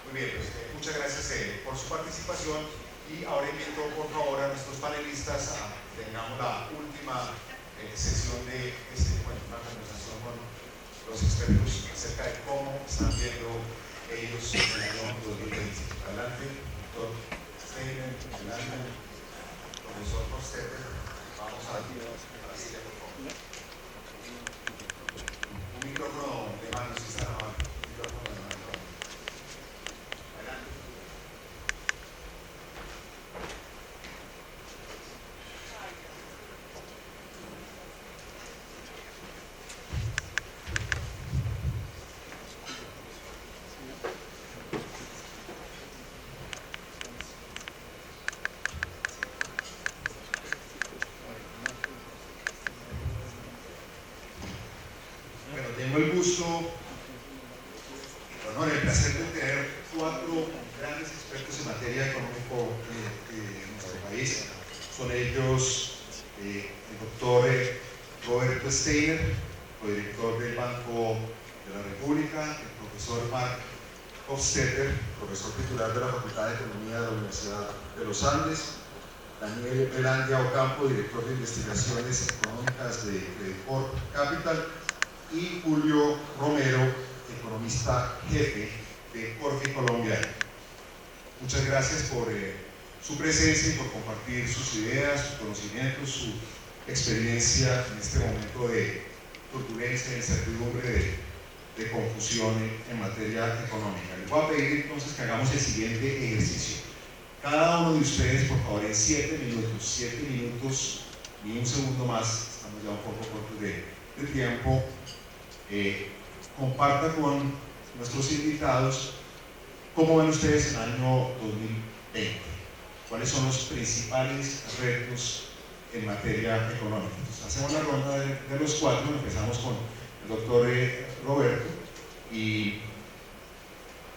Muy bien, pues muchas gracias por su participación y ahora invito por favor a nuestros panelistas a que tengamos la última sesión de este encuentro, una conversación con los expertos acerca de cómo están viendo ellos el año 2020. Adelante, doctor Steiner, adelante, profesor Hofstetter, vamos a la silla, por favor. Un micrófono de mano, si está grabando. Un micrófono de mano. Adelante. Bueno, tengo el gusto, el honor, el placer de tener 4 grandes expertos en materia económica de nuestro país. Son ellos el doctor Roberto Steiner, codirector del Banco de la República, el profesor Mark Hofstetter, profesor titular de la Facultad de Economía de la Universidad de los Andes, Daniel Belandia Ocampo, director de investigaciones económicas de Credicorp Capital, y Julio Romero, economista jefe de Corfi Colombia. Muchas gracias por su presencia y por compartir sus ideas, sus conocimientos, su experiencia en este momento de turbulencia, de incertidumbre, de confusión en materia económica. Les voy a pedir entonces que hagamos el siguiente ejercicio. Cada uno de ustedes, por favor, en 7 minutos, ni un segundo más, estamos ya un poco cortos de tiempo, comparta con nuestros invitados cómo ven ustedes el año 2020, cuáles son los principales retos en materia económica. Entonces, hacemos la ronda de los 4, empezamos con el doctor Roberto y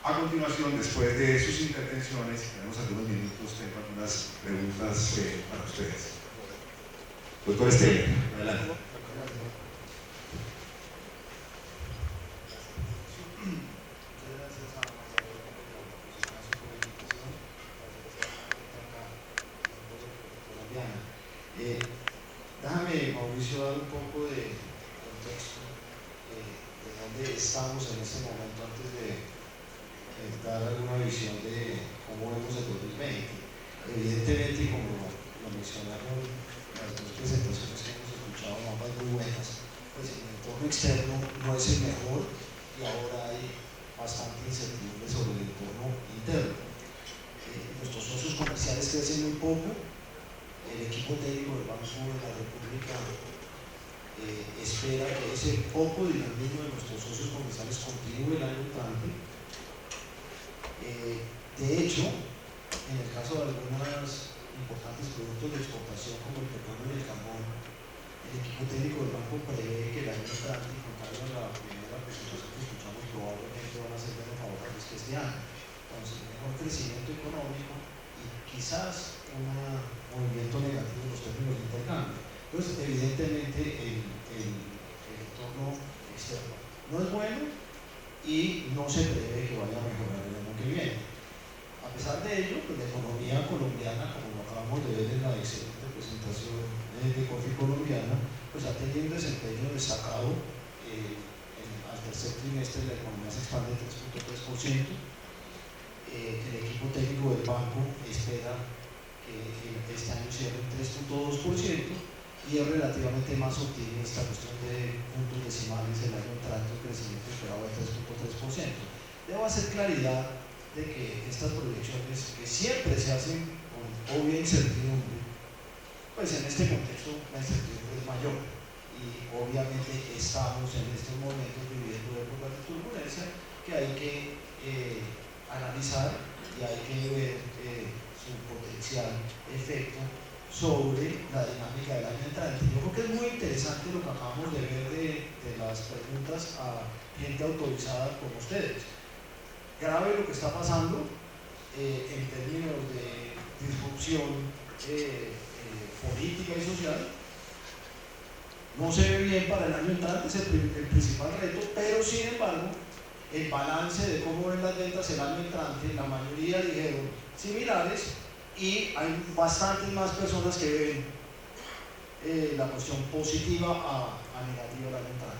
a continuación, después de sus intervenciones, tenemos algunos minutos, tengo algunas preguntas para ustedes. Doctor Steiner, adelante. Déjame, Mauricio, dar un poco de contexto de dónde estamos en este momento antes de dar alguna visión de cómo vemos el 2020. Evidentemente, como lo mencionaron las dos presentaciones que hemos escuchado, ambas muy buenas, pues el entorno externo no es el mejor y ahora hay bastante incertidumbre sobre el entorno interno. Nuestros socios comerciales crecen muy poco. El equipo técnico del Banco de la República espera que ese poco dinamismo de nuestros socios comerciales continúe el año entrante. De hecho, en el caso de algunos importantes productos de exportación como el petróleo y el carbón, el equipo técnico del banco prevé que el año entrante, contrario a la primera presentación que escuchamos, probablemente van a ser menos favorables que este año. Entonces, mejor crecimiento económico y quizás un movimiento negativo en los términos de intercambio. Entonces, evidentemente, el entorno externo no es bueno y no se prevé que vaya a mejorar el año que viene. A pesar de ello, pues la economía colombiana, como lo acabamos de ver en la excelente presentación de Corfi Colombiana, pues ha tenido un desempeño destacado. Al tercer trimestre la economía se expande 3.3%. El equipo técnico del banco espera que este año cierre en 3.2% y es relativamente más optimista, cuestión de puntos decimales el año entrante, un crecimiento esperado de 3.3%. Debo hacer claridad de que estas proyecciones, que siempre se hacen con obvia incertidumbre, pues en este contexto la incertidumbre es mayor y obviamente estamos en estos momentos viviendo épocas de turbulencia que hay que analizar y hay que ver su potencial efecto sobre la dinámica del año entrante. Yo creo que es muy interesante lo que acabamos de ver de las preguntas a gente autorizada como ustedes. Grave lo que está pasando en términos de disrupción política y social. No se ve bien para el año entrante, es el principal reto, pero sin embargo, el balance de cómo ven las ventas el año entrante, la mayoría dijeron similares y hay bastantes más personas que ven la cuestión positiva a negativa el año entrante.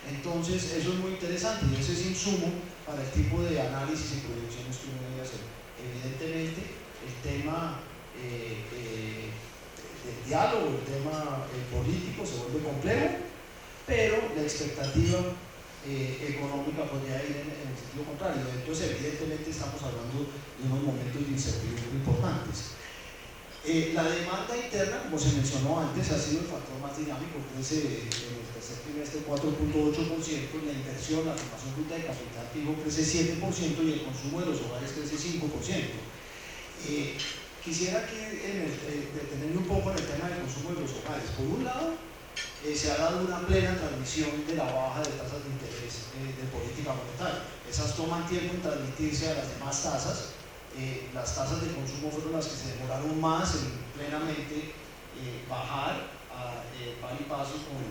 Entonces, eso es muy interesante y ese es insumo para el tipo de análisis y proyecciones que uno debe hacer. Evidentemente, el tema del diálogo, el tema político se vuelve complejo, pero la expectativa económica podría ir en el sentido contrario. Entonces, evidentemente, estamos hablando de unos momentos de incertidumbre importantes. La demanda interna, como se mencionó antes, ha sido el factor más dinámico, crece en el tercer trimestre 4.8%, la inversión, la formación bruta de capital activo crece 7% y el consumo de los hogares crece 5%. Quisiera aquí detenerme un poco en el tema del consumo de los hogares. Por un lado, se ha dado una plena transmisión de la baja de tasas de interés de política monetaria. Esas toman tiempo en transmitirse a las demás tasas. Las tasas de consumo fueron las que se demoraron más en plenamente bajar a par y paso con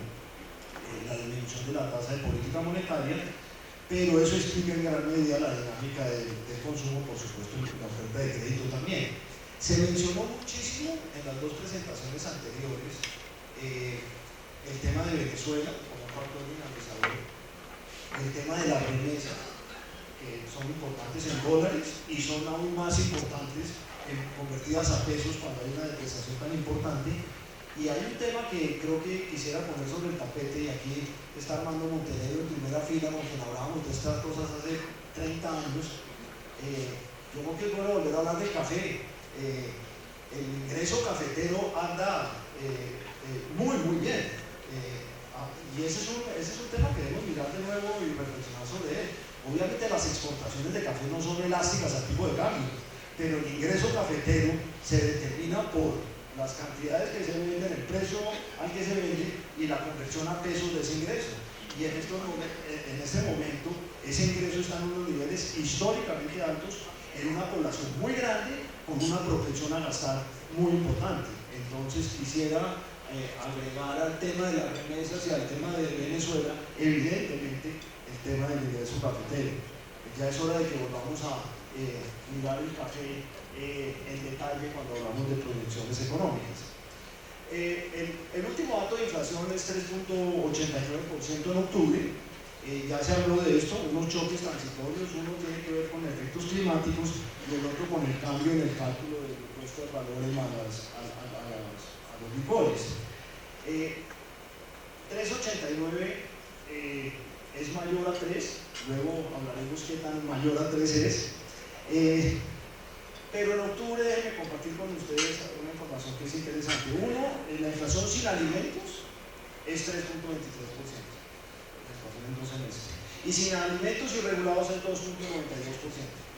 la disminución de la tasa de política monetaria, pero eso explica en gran medida la dinámica del consumo, por supuesto, y la oferta de crédito también. Se mencionó muchísimo en las dos presentaciones anteriores el tema de Venezuela como factor dinamizador, el tema de las remesas, que son importantes en dólares y son aún más importantes convertidas a pesos cuando hay una depreciación tan importante. Y hay un tema que creo que quisiera poner sobre el tapete, y aquí está Armando Montenegro en primera fila, con quien hablábamos de estas cosas hace 30 años. Yo creo que es bueno volver a hablar del café. El ingreso cafetero anda muy bien. Y ese es un tema que debemos mirar de nuevo y reflexionar sobre él. Obviamente las exportaciones de café no son elásticas al tipo de cambio, pero el ingreso cafetero se determina por las cantidades que se venden, el precio al que se vende y la conversión a pesos de ese ingreso. Y en este momento ese ingreso está en unos niveles históricamente altos en una población muy grande con una propensión a gastar muy importante. Entonces quisiera agregar al tema de las remesas y al tema de Venezuela, evidentemente, el tema del ingreso cafetero. Ya es hora de que volvamos a mirar el café en detalle cuando hablamos de proyecciones económicas. El último dato de inflación es 3.89% en octubre. Ya se habló de esto, unos choques transitorios, uno tiene que ver con efectos climáticos y el otro con el cambio en el cálculo del impuesto de valores a los licores. 3.89 es mayor a 3, luego hablaremos qué tan mayor a 3 es. Pero en octubre déjenme compartir con ustedes una información que es interesante. Uno, la inflación sin alimentos es 3.23%, la inflación en 12 meses. Y sin alimentos irregulados es 2.92%,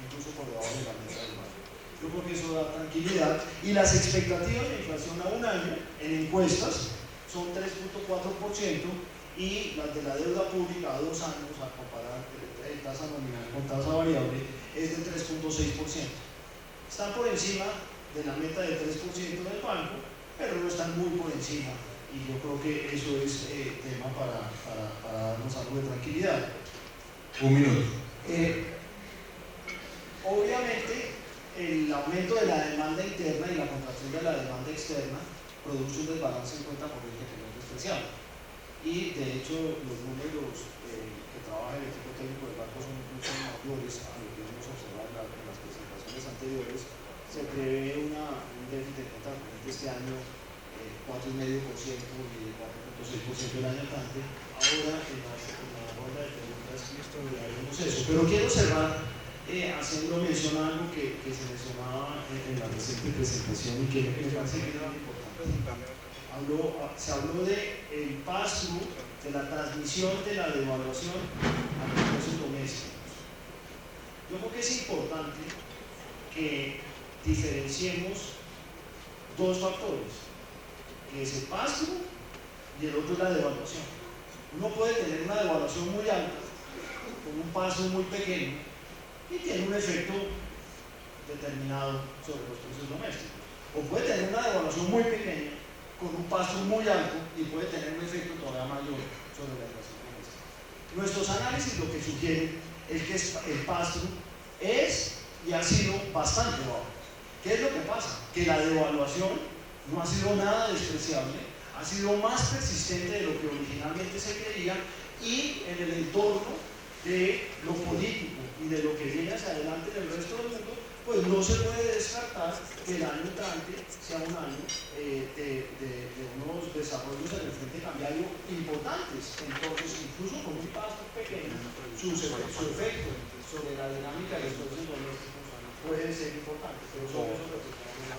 incluso por debajo de la meta del banco. Yo creo que eso da tranquilidad. Y las expectativas de inflación a un año en encuestas son 3.4% y las de la deuda pública a 2 años, a comparar tasa nominal con tasa variable, es de 3.6%. Están por encima de la meta del 3% del banco, pero no están muy por encima. Y yo creo que eso es tema para darnos algo de tranquilidad. Un minuto. Obviamente, el aumento de la demanda interna y la contracción de la demanda externa produce un desbalance en cuenta corriente que no es despreciable. Y de hecho los números que trabaja el equipo técnico del banco son mucho mayores a lo que hemos observado en las presentaciones anteriores. Se prevé un déficit de cuenta corriente este año 4,5% y 4,6% el año entrante. Ahora en la ronda de preguntas veremos eso, pero quiero cerrar haciendo mención a algo que se mencionaba en la reciente presentación y que me parece que era importante. Se habló de el paso de la transmisión de la devaluación a los precios domésticos. Yo creo que es importante que diferenciemos dos factores, que es el paso y el otro es la devaluación. Uno puede tener una devaluación muy alta con un paso muy pequeño y tiene un efecto determinado sobre los precios domésticos, o puede tener una devaluación muy pequeña con un paso muy alto y puede tener un efecto todavía mayor sobre la inflación doméstica. Nuestros análisis lo que sugieren es que el paso es y ha sido bastante bajo. ¿Qué es lo que pasa? Que la devaluación no ha sido nada despreciable, ha sido más persistente de lo que originalmente se creía, y en el entorno de lo político y de lo que viene hacia adelante en el resto del mundo, pues no se puede descartar que el año entrante sea un año de unos desarrollos en el frente cambiario importantes. Entonces, incluso con un paso pequeño, su efecto sobre la dinámica de los precios domésticos puede ser importante. Pero sobre eso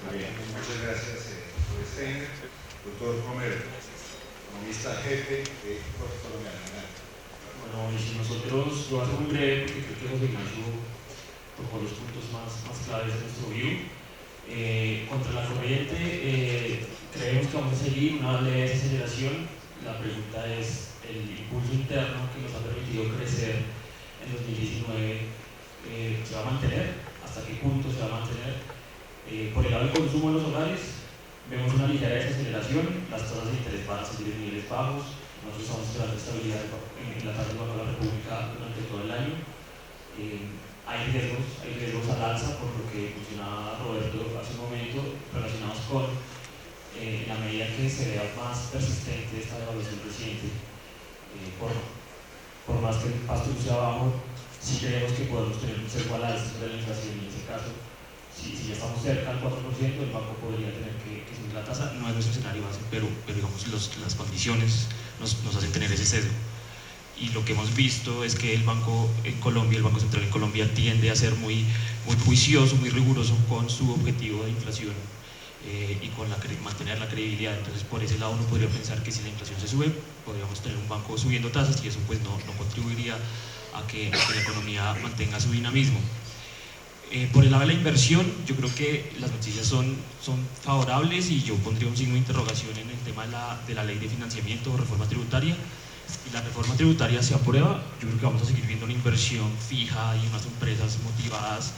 Muy bien, muchas gracias, doctor Steiner. Doctor Romero, economista jefe de Corte Colombiana. Bueno, y si nosotros lo hacemos muy breve, porque creo que José Ignacio tocó los puntos más claves de nuestro view. Contra la corriente, creemos que vamos a seguir una leve desaceleración. La pregunta es, ¿el impulso interno que nos ha permitido crecer en 2019 se va a mantener? ¿Hasta qué punto se va a mantener? Por el lado del consumo en los hogares, vemos una ligera desaceleración. Las tasas de interés van a seguir en niveles bajos. Nosotros estamos esperando estabilidad en la tasa de Banco de la República durante todo el año. Hay riesgos al alza, por lo que mencionaba Roberto hace un momento, relacionados con la medida que se vea más persistente esta devaluación reciente. Por más que el pasto sea bajo, sí creemos que podemos tener un sesgo al alza sobre la inflación, y en ese caso, si ya estamos cerca del 4%, el banco podría tener que subir la tasa. No es nuestro escenario base, pero digamos las condiciones nos hacen tener ese sesgo. Y lo que hemos visto es que el Banco Central en Colombia tiende a ser muy juicioso, muy riguroso con su objetivo de inflación y con mantener la credibilidad. Entonces, por ese lado uno podría pensar que si la inflación se sube, podríamos tener un banco subiendo tasas, y eso pues no contribuiría a que la economía mantenga su dinamismo. Por el lado de la inversión, yo creo que las noticias son favorables, y yo pondría un signo de interrogación en el tema de la ley de financiamiento o reforma tributaria. Si la reforma tributaria se aprueba, yo creo que vamos a seguir viendo una inversión fija y unas empresas motivadas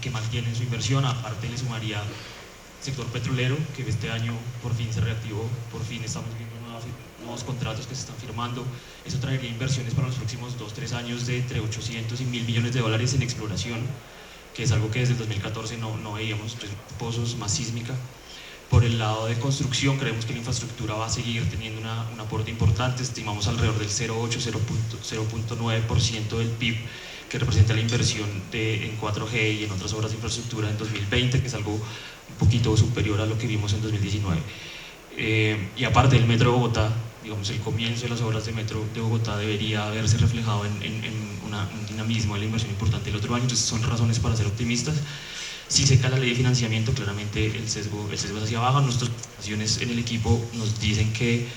que mantienen su inversión. Aparte, le sumaría el sector petrolero, que este año por fin se reactivó, por fin estamos viendo nuevos contratos que se están firmando. Eso traería inversiones para los próximos 2-3 años de entre 800 y 1.000 millones de dólares en exploración, que es algo que desde el 2014 no veíamos, pozos, más sísmica. Por el lado de construcción, creemos que la infraestructura va a seguir teniendo un aporte importante. Estimamos alrededor del 0,8-0.9% del PIB, que representa la inversión en 4G y en otras obras de infraestructura en 2020, que es algo un poquito superior a lo que vimos en 2019. Y aparte del Metro de Bogotá, digamos, el comienzo de las obras de Metro de Bogotá debería haberse reflejado en un dinamismo de la inversión importante el otro año. Entonces son razones para ser optimistas. Si se cae la ley de financiamiento, claramente el sesgo es hacia abajo. Nuestras estimaciones en el equipo nos dicen que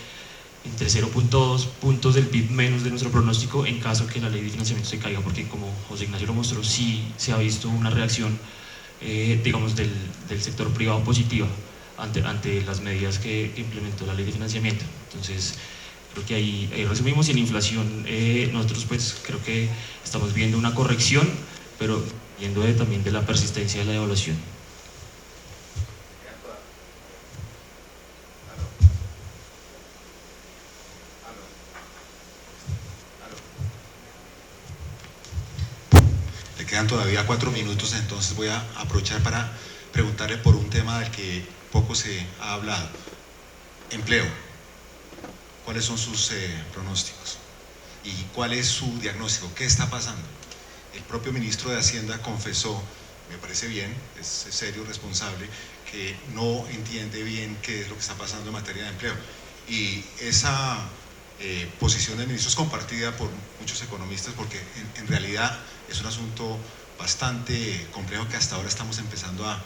entre 0.2 puntos del PIB menos de nuestro pronóstico en caso que la ley de financiamiento se caiga, porque como José Ignacio lo mostró, sí se ha visto una reacción digamos del sector privado positiva ante las medidas que implementó la ley de financiamiento. Entonces creo que ahí resumimos. Y en inflación nosotros pues creo que estamos viendo una corrección, pero viendo también de la persistencia de la devaluación. Le quedan todavía 4 minutos, entonces voy a aprovechar para preguntarle por un tema del que poco se ha hablado. Empleo. ¿Cuáles son sus pronósticos? ¿Y cuál es su diagnóstico? ¿Qué está pasando? El propio ministro de Hacienda confesó, me parece bien, es serio, responsable, que no entiende bien qué es lo que está pasando en materia de empleo. Y esa posición del ministro es compartida por muchos economistas, porque en realidad es un asunto bastante complejo que hasta ahora estamos empezando a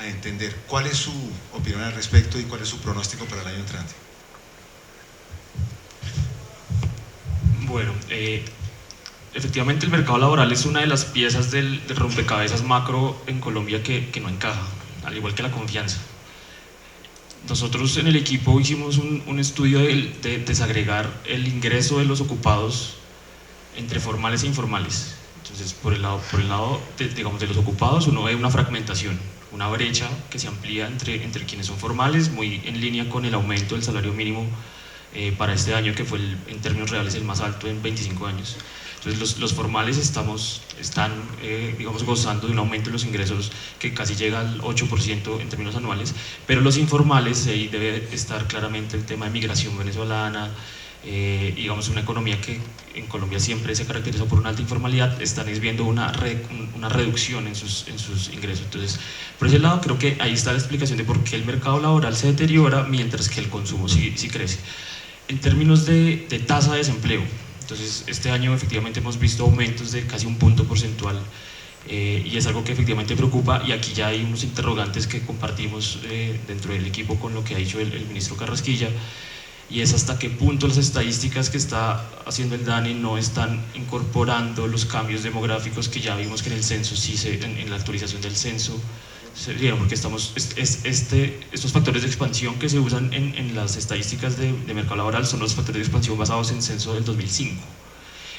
entender. ¿Cuál es su opinión al respecto y cuál es su pronóstico para el año entrante? Bueno, efectivamente el mercado laboral es una de las piezas del rompecabezas macro en Colombia que no encaja, al igual que la confianza. Nosotros en el equipo hicimos un estudio de desagregar el ingreso de los ocupados entre formales e informales. Entonces, por el lado de los ocupados, uno ve una fragmentación, una brecha que se amplía entre quienes son formales, muy en línea con el aumento del salario mínimo para este año, que fue en términos reales el más alto en 25 años. Entonces los formales están gozando de un aumento de los ingresos que casi llega al 8% en términos anuales, pero los informales, ahí debe estar claramente el tema de migración venezolana, una economía que en Colombia siempre se caracterizó por una alta informalidad, están viendo una reducción en sus ingresos. Entonces, por ese lado creo que ahí está la explicación de por qué el mercado laboral se deteriora mientras que el consumo sí crece. En términos de tasa de desempleo, entonces este año efectivamente hemos visto aumentos de casi un punto porcentual y es algo que efectivamente preocupa, y aquí ya hay unos interrogantes que compartimos dentro del equipo con lo que ha dicho el ministro Carrasquilla, y es hasta qué punto las estadísticas que está haciendo el DANE no están incorporando los cambios demográficos que ya vimos que en el censo, en la actualización del censo se vieron, porque estos factores de expansión que se usan en las estadísticas de mercado laboral son los factores de expansión basados en el censo del 2005,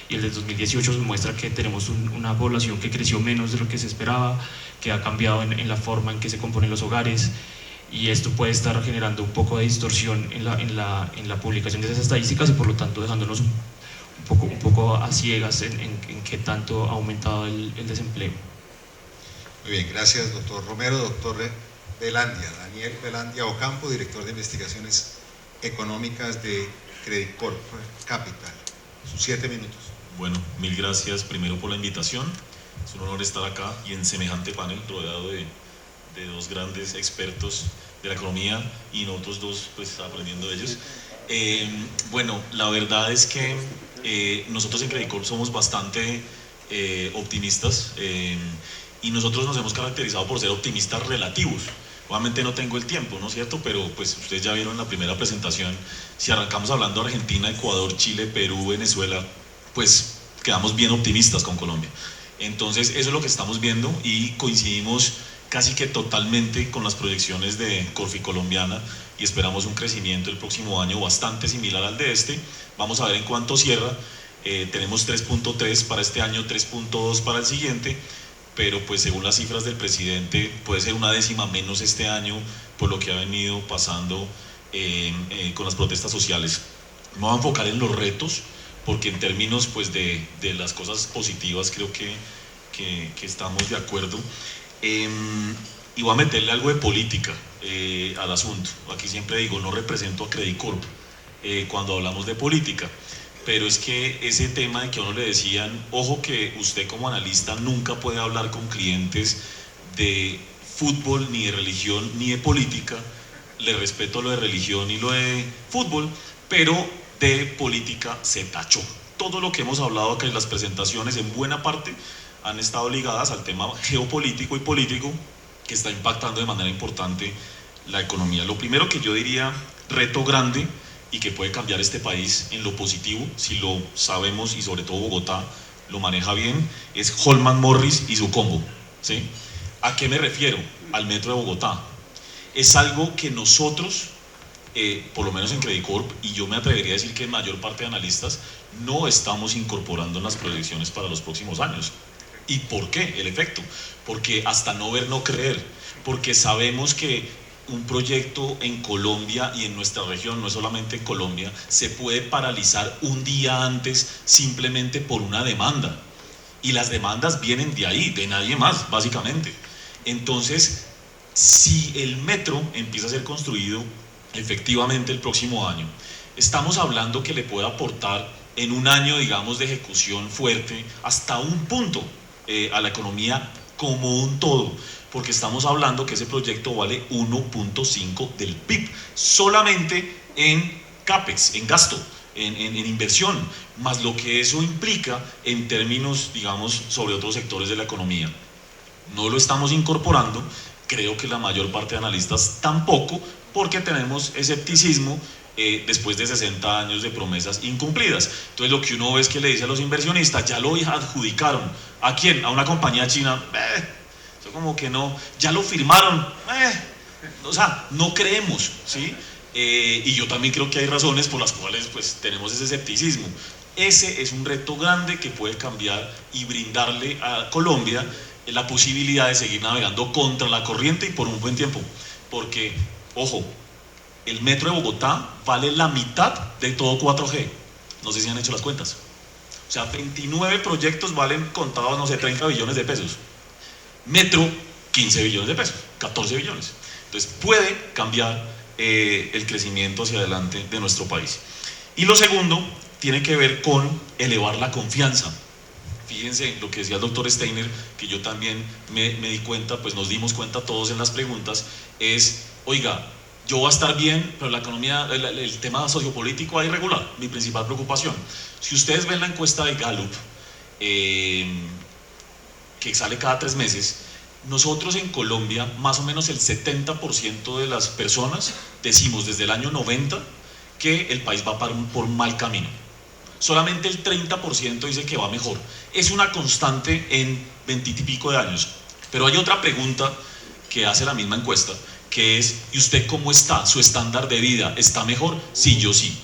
y el del 2018 muestra que tenemos una población que creció menos de lo que se esperaba, que ha cambiado en la forma en que se componen los hogares, y esto puede estar generando un poco de distorsión en la publicación de esas estadísticas, y por lo tanto dejándonos un poco a ciegas en qué tanto ha aumentado el desempleo. Muy bien, gracias doctor Romero. Doctor Velandia, Daniel Velandia Ocampo, director de investigaciones económicas de Credit Corp Capital. Sus 7 minutos. Bueno, mil gracias primero por la invitación. Es un honor estar acá y en semejante panel rodeado de dos grandes expertos de la economía y nosotros dos pues aprendiendo de ellos. Bueno, la verdad es que nosotros en Credit Corp somos bastante optimistas y nosotros nos hemos caracterizado por ser optimistas relativos. Obviamente no tengo el tiempo, ¿no es cierto? Pero pues ustedes ya vieron en la primera presentación, si arrancamos hablando de Argentina, Ecuador, Chile, Perú, Venezuela, pues quedamos bien optimistas con Colombia. Entonces eso es lo que estamos viendo y coincidimos casi que totalmente con las proyecciones de Corfi Colombiana y esperamos un crecimiento el próximo año bastante similar al de este. Vamos a ver en cuánto cierra. Tenemos 3.3 para este año, 3.2 para el siguiente, pero pues según las cifras del presidente puede ser una décima menos este año por lo que ha venido pasando con las protestas sociales. Me voy a enfocar en los retos porque en términos pues de las cosas positivas creo que estamos de acuerdo. Y voy a meterle algo de política al asunto. Aquí siempre digo, no represento a Credit Corp cuando hablamos de política, pero es que ese tema de que a uno le decían, ojo que usted como analista nunca puede hablar con clientes de fútbol, ni de religión, ni de política. Le respeto lo de religión y lo de fútbol, pero de política se tachó. Todo lo que hemos hablado acá en las presentaciones en buena parte han estado ligadas al tema geopolítico y político que está impactando de manera importante la economía. Lo primero que yo diría, reto grande y que puede cambiar este país en lo positivo, si lo sabemos y sobre todo Bogotá lo maneja bien, es Holman Morris y su combo, ¿sí? ¿A qué me refiero? Al metro de Bogotá. Es algo que nosotros, por lo menos en Credit Corp, y yo me atrevería a decir que en mayor parte de analistas, no estamos incorporando en las proyecciones para los próximos años. ¿Y por qué? El efecto. Porque hasta no ver, no creer. Porque sabemos que un proyecto en Colombia y en nuestra región, no es solamente en Colombia, se puede paralizar un día antes simplemente por una demanda. y las demandas vienen de ahí, de nadie más, básicamente. Entonces, si el metro empieza a ser construido efectivamente el próximo año, estamos hablando que le puede aportar en un año, digamos, de ejecución fuerte hasta un punto a la economía como un todo, porque estamos hablando que ese proyecto vale 1.5 del PIB, solamente en CAPEX, en gasto, en inversión, más lo que eso implica en términos, digamos, sobre otros sectores de la economía. No lo estamos incorporando, creo que la mayor parte de analistas tampoco, porque tenemos escepticismo después de 60 años de promesas incumplidas. Entonces lo que uno ve es que le dice a los inversionistas, ya lo adjudicaron. ¿A quién? A una compañía china. Eso como que no. Ya lo firmaron. O sea, no creemos, ¿sí? Y yo también creo que hay razones por las cuales pues tenemos ese escepticismo. Ese es un reto grande que puede cambiar y brindarle a Colombia la posibilidad de seguir navegando contra la corriente y por un buen tiempo. Porque, ojo, el metro de Bogotá vale la mitad de todo 4G. No sé si han hecho las cuentas. O sea, 29 proyectos valen contados, no sé, 30 billones de pesos. Metro, 15 billones de pesos, 14 billones. Entonces puede cambiar el crecimiento hacia adelante de nuestro país. Y lo segundo tiene que ver con elevar la confianza. Fíjense lo que decía el doctor Steiner, que yo también me di cuenta, pues nos dimos cuenta todos en las preguntas, es, oiga, yo voy a estar bien, pero la economía, el tema sociopolítico va irregular, mi principal preocupación. Si ustedes ven la encuesta de Gallup, que sale cada 3 meses, nosotros en Colombia, más o menos el 70% de las personas decimos desde el año 90 que el país va por mal camino. Solamente el 30% dice que va mejor. Es una constante en 20 y pico de años. Pero hay otra pregunta que hace la misma encuesta, que es, ¿y usted cómo está? ¿Su estándar de vida está mejor? Sí, yo sí.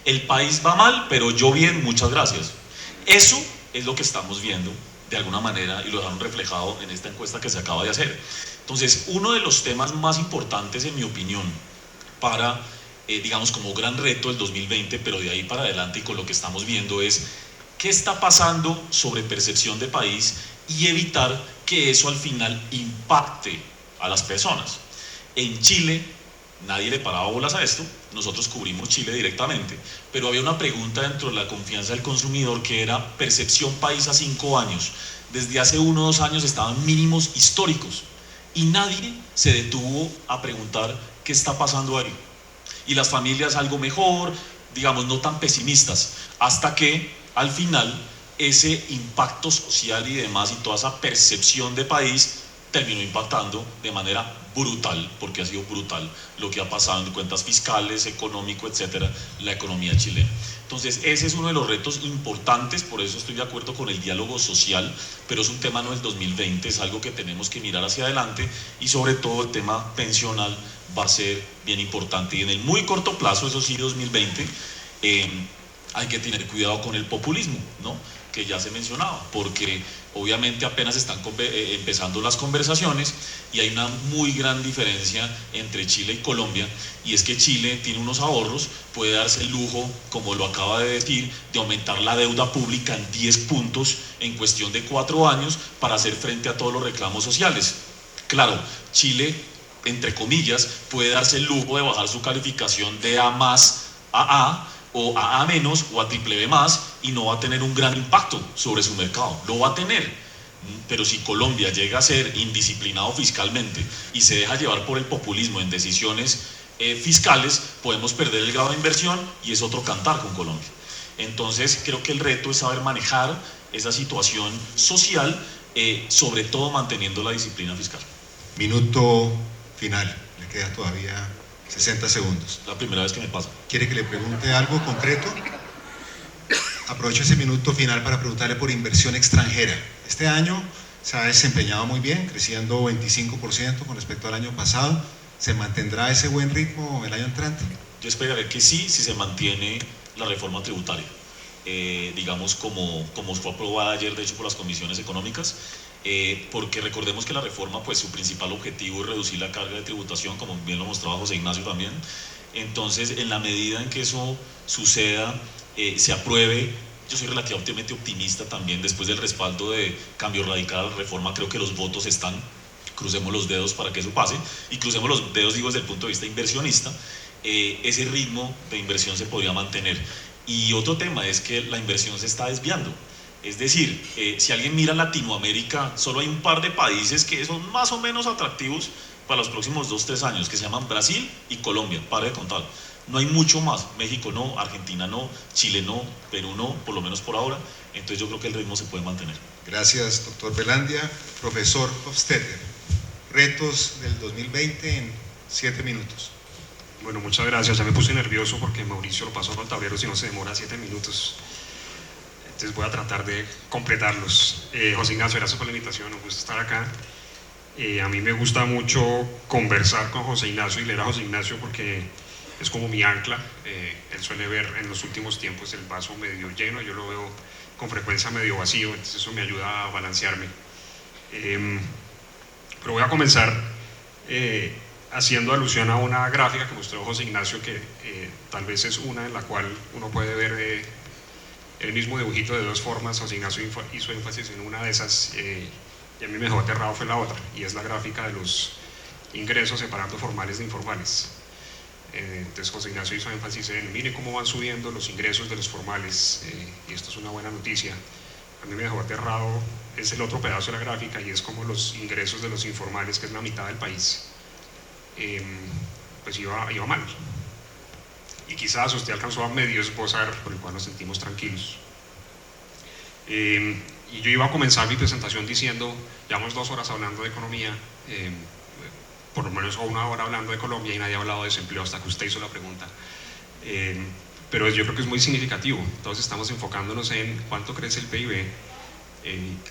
El país va mal, pero yo bien, muchas gracias. Eso es lo que estamos viendo de alguna manera y lo dejaron reflejado en esta encuesta que se acaba de hacer. Entonces, uno de los temas más importantes, en mi opinión, para, digamos, como gran reto del 2020, pero de ahí para adelante y con lo que estamos viendo es qué está pasando sobre percepción de país y evitar que eso al final impacte a las personas. En Chile, nadie le paraba bolas a esto, nosotros cubrimos Chile directamente, pero había una pregunta dentro de la confianza del consumidor que era percepción país a 5 años. Desde hace 1 o 2 años estaban mínimos históricos y nadie se detuvo a preguntar qué está pasando ahí. Y las familias algo mejor, digamos, no tan pesimistas, hasta que al final ese impacto social y demás y toda esa percepción de país terminó impactando de manera brutal, porque ha sido brutal lo que ha pasado en cuentas fiscales, económico, etcétera, la economía chilena. Entonces ese es uno de los retos importantes, por eso estoy de acuerdo con el diálogo social, pero es un tema no del 2020, es algo que tenemos que mirar hacia adelante y sobre todo el tema pensional va a ser bien importante y en el muy corto plazo, eso sí 2020, hay que tener cuidado con el populismo, ¿no? Que ya se mencionaba, porque obviamente apenas están empezando las conversaciones y hay una muy gran diferencia entre Chile y Colombia, y es que Chile tiene unos ahorros, puede darse el lujo, como lo acaba de decir, de aumentar la deuda pública en 10 puntos en cuestión de 4 años para hacer frente a todos los reclamos sociales. Claro, Chile, entre comillas, puede darse el lujo de bajar su calificación de A+ a A, o a A- o a BBB+, y no va a tener un gran impacto sobre su mercado, lo va a tener, pero si Colombia llega a ser indisciplinado fiscalmente y se deja llevar por el populismo en decisiones fiscales, podemos perder el grado de inversión y es otro cantar con Colombia. Entonces creo que el reto es saber manejar esa situación social, sobre todo manteniendo la disciplina fiscal. Minuto final, le queda todavía 60 segundos. La primera vez que me pasa. ¿Quiere que le pregunte algo concreto? Aprovecho ese minuto final para preguntarle por inversión extranjera. Este año se ha desempeñado muy bien, creciendo 25% con respecto al año pasado. ¿Se mantendrá ese buen ritmo el año entrante? Yo esperaría que sí, si se mantiene la reforma tributaria, digamos como fue aprobada ayer, de hecho, por las comisiones económicas. Porque recordemos que la reforma, pues su principal objetivo es reducir la carga de tributación, como bien lo mostraba José Ignacio también. Entonces, en la medida en que eso suceda, se apruebe, yo soy relativamente optimista también después del respaldo de Cambio Radical a la reforma. Creo que los votos están, crucemos los dedos para que eso pase, y crucemos los dedos, digo, desde el punto de vista inversionista. Ese ritmo de inversión se podría mantener. Y otro tema es que la inversión se está desviando. Es decir, si alguien mira Latinoamérica, solo hay un par de países que son más o menos atractivos para los próximos 2-3 años, que se llaman Brasil y Colombia, pare de contar. No hay mucho más. México no, Argentina no, Chile no, Perú no, por lo menos por ahora. Entonces yo creo que el ritmo se puede mantener. Gracias, doctor Velandia. Profesor Hofstetter, retos del 2020 en 7 minutos. Bueno, muchas gracias. Ya me puse nervioso porque Mauricio lo pasó con tableros y no se demora 7 minutos. Entonces voy a tratar de completarlos. José Ignacio, gracias por la invitación, un gusto estar acá. A mí me gusta mucho conversar con José Ignacio y leer a José Ignacio porque es como mi ancla. Él suele ver en los últimos tiempos el vaso medio lleno, yo lo veo con frecuencia medio vacío, entonces eso me ayuda a balancearme. Pero voy a comenzar haciendo alusión a una gráfica que mostró José Ignacio, que tal vez es una en la cual uno puede ver el mismo dibujito de dos formas. José Ignacio hizo énfasis en una de esas y a mí me dejó aterrado fue la otra, y es la gráfica de los ingresos separando formales de informales. Entonces José Ignacio hizo énfasis en, miren cómo van subiendo los ingresos de los formales, y esto es una buena noticia. A mí me dejó aterrado, es el otro pedazo de la gráfica, y es como los ingresos de los informales, que es la mitad del país, pues iba mal. Y quizás usted alcanzó a medio esbozar, por el cual nos sentimos tranquilos. Y yo iba a comenzar mi presentación diciendo, llevamos 2 horas hablando de economía, por lo menos 1 hora hablando de Colombia, y nadie ha hablado de desempleo hasta que usted hizo la pregunta. Pero yo creo que es muy significativo. Todos estamos enfocándonos en cuánto crece el PIB,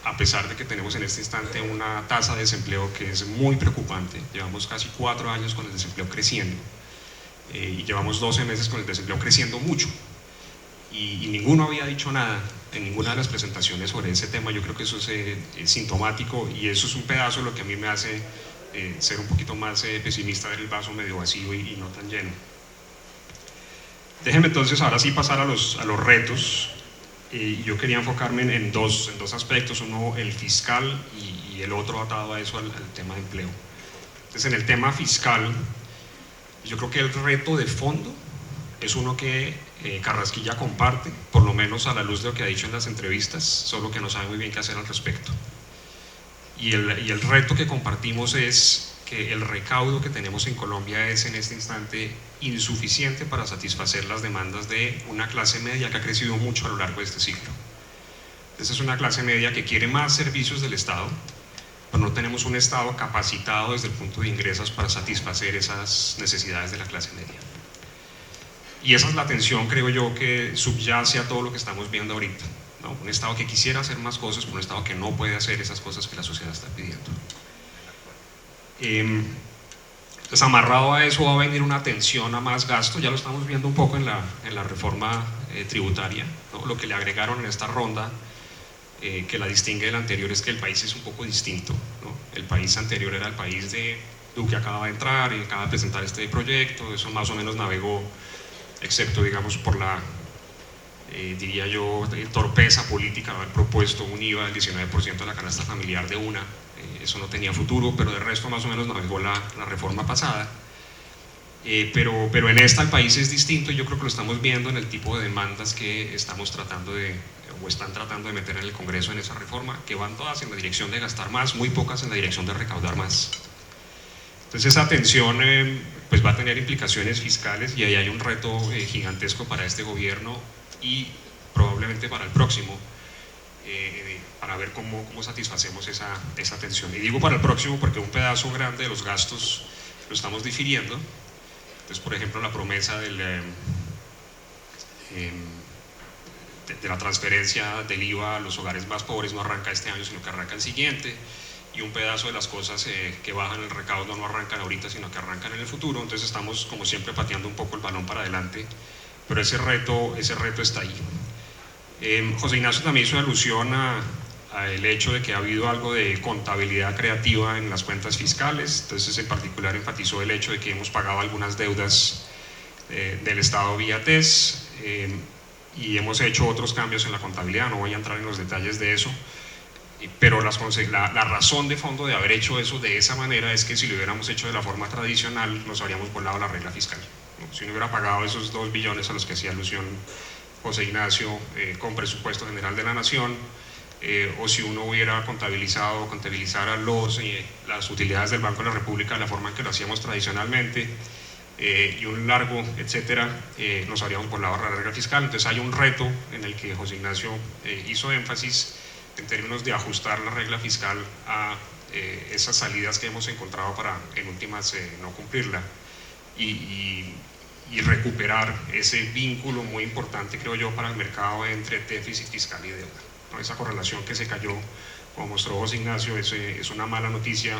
a pesar de que tenemos en este instante una tasa de desempleo que es muy preocupante. Llevamos casi 4 años con el desempleo creciendo, y llevamos 12 meses con el desempleo creciendo mucho, y ninguno había dicho nada en ninguna de las presentaciones sobre ese tema. Yo creo que eso es sintomático, y eso es un pedazo de lo que a mí me hace ser un poquito más pesimista, ver el vaso medio vacío y no tan lleno. Déjenme entonces ahora sí pasar a los retos. Yo quería enfocarme en dos aspectos, uno el fiscal y el otro atado a eso al tema de empleo. Entonces, en el tema fiscal, yo creo que el reto de fondo es uno que Carrasquilla comparte, por lo menos a la luz de lo que ha dicho en las entrevistas, solo que no sabe muy bien qué hacer al respecto. Y el reto que compartimos es que el recaudo que tenemos en Colombia es en este instante insuficiente para satisfacer las demandas de una clase media que ha crecido mucho a lo largo de este siglo. Esa es una clase media que quiere más servicios del Estado, pero no tenemos un Estado capacitado desde el punto de ingresos para satisfacer esas necesidades de la clase media. Y esa es la tensión, creo yo, que subyace a todo lo que estamos viendo ahorita, ¿no? Un Estado que quisiera hacer más cosas, pero un Estado que no puede hacer esas cosas que la sociedad está pidiendo. Entonces, amarrado a eso va a venir una tensión a más gasto. Ya lo estamos viendo un poco en la reforma tributaria, ¿no? Lo que le agregaron en esta ronda, que la distingue del anterior, es que el país es un poco distinto, ¿no? El país anterior era el país de Duque, acaba de entrar y acaba de presentar este proyecto. Eso más o menos navegó, excepto, digamos, por la, diría yo, torpeza política de haber propuesto un IVA del 19% de la canasta familiar de una. Eso no tenía futuro, pero de resto más o menos navegó la reforma pasada. Pero en esta el país es distinto, y yo creo que lo estamos viendo en el tipo de demandas que estamos tratando o están tratando de meter en el Congreso en esa reforma, que van todas en la dirección de gastar más, muy pocas en la dirección de recaudar más. Entonces esa tensión pues va a tener implicaciones fiscales, y ahí hay un reto gigantesco para este gobierno y probablemente para el próximo, para ver cómo satisfacemos esa tensión. Y digo para el próximo porque un pedazo grande de los gastos lo estamos difiriendo. Entonces, por ejemplo, la promesa de la transferencia del IVA a los hogares más pobres no arranca este año, sino que arranca el siguiente, y un pedazo de las cosas que bajan el recaudo no arrancan ahorita, sino que arrancan en el futuro. Entonces estamos, como siempre, pateando un poco el balón para adelante, pero ese reto está ahí. José Ignacio también hizo alusión al hecho de que ha habido algo de contabilidad creativa en las cuentas fiscales. Entonces, en particular, enfatizó el hecho de que hemos pagado algunas deudas del Estado vía TES. y hemos hecho otros cambios en la contabilidad, no voy a entrar en los detalles de eso, pero la razón de fondo de haber hecho eso de esa manera es que si lo hubiéramos hecho de la forma tradicional nos habríamos volado la regla fiscal, ¿no? Si uno hubiera pagado esos 2 billones a los que hacía alusión José Ignacio con presupuesto general de la Nación, o si uno hubiera contabilizara las utilidades del Banco de la República de la forma en que lo hacíamos tradicionalmente, y un largo etcétera, nos habríamos volado la regla fiscal. Entonces hay un reto en el que José Ignacio hizo énfasis en términos de ajustar la regla fiscal a esas salidas que hemos encontrado para en últimas no cumplirla, y recuperar ese vínculo muy importante, creo yo, para el mercado entre déficit fiscal y deuda, ¿no? Esa correlación que se cayó, como mostró José Ignacio, es una mala noticia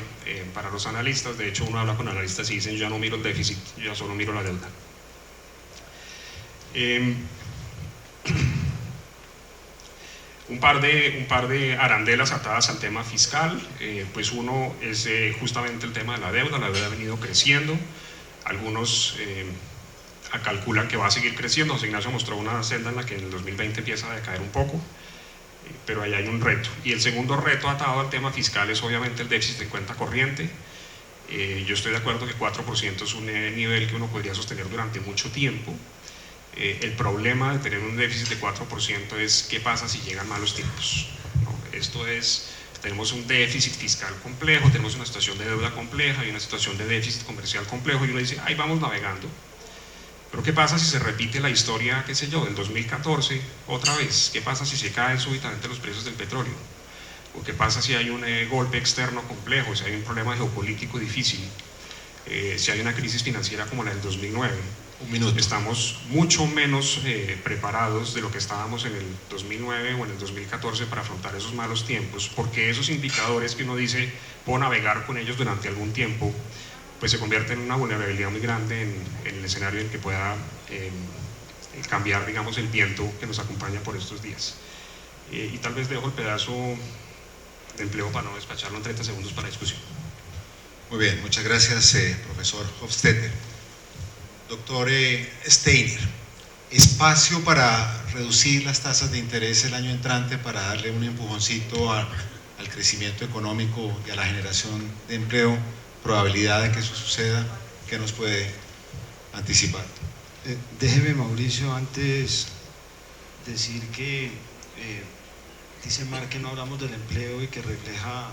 para los analistas. De hecho, uno habla con analistas y dicen: yo ya no miro el déficit, yo ya solo miro la deuda. Un par de arandelas atadas al tema fiscal, pues uno es justamente el tema de la deuda. La deuda ha venido creciendo, algunos calculan que va a seguir creciendo. José Ignacio mostró una senda en la que en el 2020 empieza a decaer un poco, pero ahí hay un reto. Y el segundo reto atado al tema fiscal es obviamente el déficit de cuenta corriente. Yo estoy de acuerdo que 4% es un nivel que uno podría sostener durante mucho tiempo. El problema de tener un déficit de 4% es qué pasa si llegan malos tiempos, ¿no? Esto es, tenemos un déficit fiscal complejo, tenemos una situación de deuda compleja y una situación de déficit comercial complejo, y uno dice: ahí vamos navegando. Pero ¿qué pasa si se repite la historia, qué sé yo, del 2014 otra vez? ¿Qué pasa si se caen súbitamente los precios del petróleo? ¿O qué pasa si hay un golpe externo complejo, si hay un problema geopolítico difícil, si hay una crisis financiera como la del 2009? Un minuto. Estamos mucho menos preparados de lo que estábamos en el 2009 o en el 2014 para afrontar esos malos tiempos, porque esos indicadores que uno dice puedo navegar con ellos durante algún tiempo, pues se convierte en una vulnerabilidad muy grande en el escenario en que pueda cambiar, digamos, el viento que nos acompaña por estos días. Y tal vez dejo el pedazo de empleo para no despacharlo en 30 segundos para discusión. Muy bien, muchas gracias, profesor Hofstetter. Doctor Steiner, ¿espacio para reducir las tasas de interés el año entrante para darle un empujoncito al crecimiento económico y a la generación de empleo? ¿Probabilidad de que eso suceda? ¿Qué nos puede anticipar? Déjeme, Mauricio, antes decir que dice Marc que no hablamos del empleo y que refleja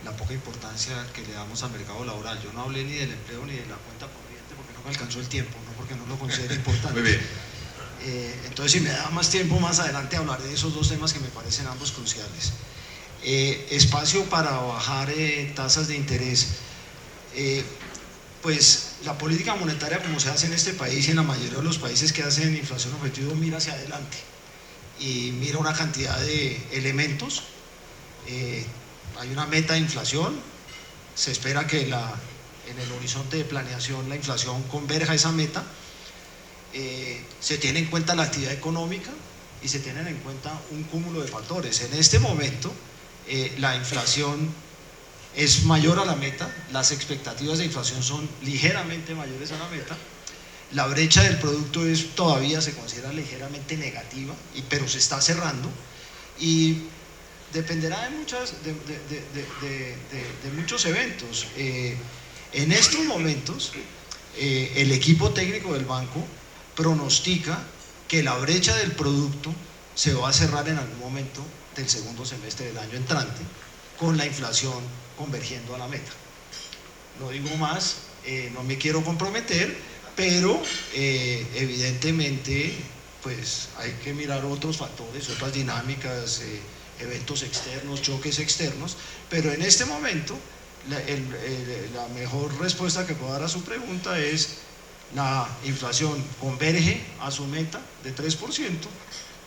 la poca importancia que le damos al mercado laboral. Yo no hablé ni del empleo ni de la cuenta corriente porque no me alcanzó el tiempo, no porque no lo considero importante. Muy bien. Entonces, si me da más tiempo más adelante hablaré de esos dos temas que me parecen ambos cruciales. Espacio para bajar tasas de interés. Pues la política monetaria, como se hace en este país y en la mayoría de los países que hacen inflación objetivo, mira hacia adelante y mira una cantidad de elementos. Hay una meta de inflación, se espera que en el horizonte de planeación la inflación converja a esa meta, se tiene en cuenta la actividad económica y se tienen en cuenta un cúmulo de factores. En este momento la inflación es mayor a la meta, las expectativas de inflación son ligeramente mayores a la meta, la brecha del producto todavía se considera ligeramente negativa, pero se está cerrando, y dependerá de muchos eventos. En estos momentos el equipo técnico del banco pronostica que la brecha del producto se va a cerrar en algún momento del segundo semestre del año entrante, con la inflación convergiendo a la meta. No digo más, no me quiero comprometer, pero evidentemente pues hay que mirar otros factores, otras dinámicas, eventos externos, choques externos, pero en este momento la mejor respuesta que puedo dar a su pregunta es: la inflación converge a su meta de 3%,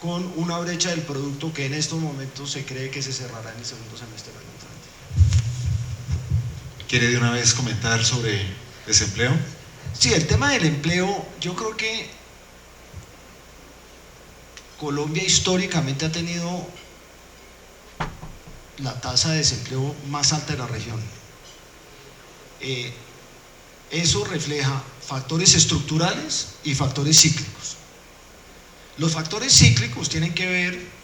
con una brecha del producto que en estos momentos se cree que se cerrará en el segundo semestre del año entrante. ¿Quiere de una vez comentar sobre desempleo? Sí, el tema del empleo, yo creo que Colombia históricamente ha tenido la tasa de desempleo más alta de la región. Eso refleja factores estructurales y factores cíclicos. Los factores cíclicos tienen que ver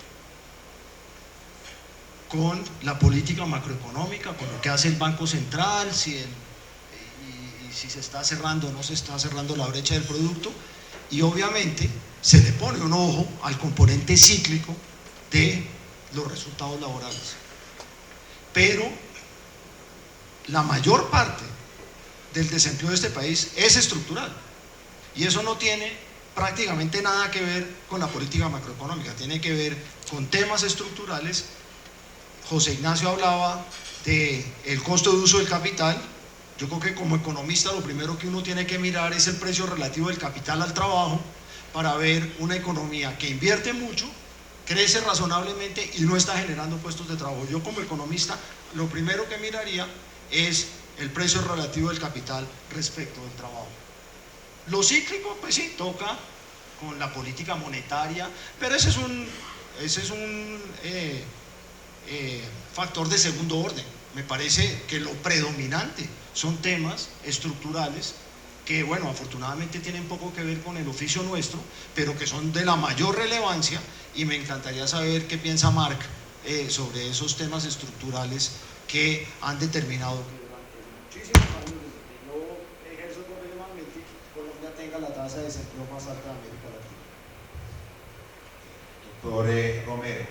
con la política macroeconómica, con lo que hace el Banco Central, y si se está cerrando o no se está cerrando la brecha del producto, y obviamente se le pone un ojo al componente cíclico de los resultados laborales. Pero la mayor parte del desempleo de este país es estructural, y eso no tiene prácticamente nada que ver con la política macroeconómica, tiene que ver con temas estructurales. José Ignacio hablaba del costo de uso del capital. Yo creo que como economista lo primero que uno tiene que mirar es el precio relativo del capital al trabajo para ver una economía que invierte mucho, crece razonablemente y no está generando puestos de trabajo. Yo como economista lo primero que miraría es el precio relativo del capital respecto del trabajo. Lo cíclico, pues sí, toca con la política monetaria, pero ese es un factor de segundo orden. Me parece que lo predominante son temas estructurales que, bueno, afortunadamente tienen poco que ver con el oficio nuestro, pero que son de la mayor relevancia, y me encantaría saber qué piensa Marc sobre esos temas estructurales que han determinado que durante muchísimos años, desde que yo ejerzo profesionalmente, Colombia tenga la tasa de desempleo más alta de América Latina. Doctor Romero,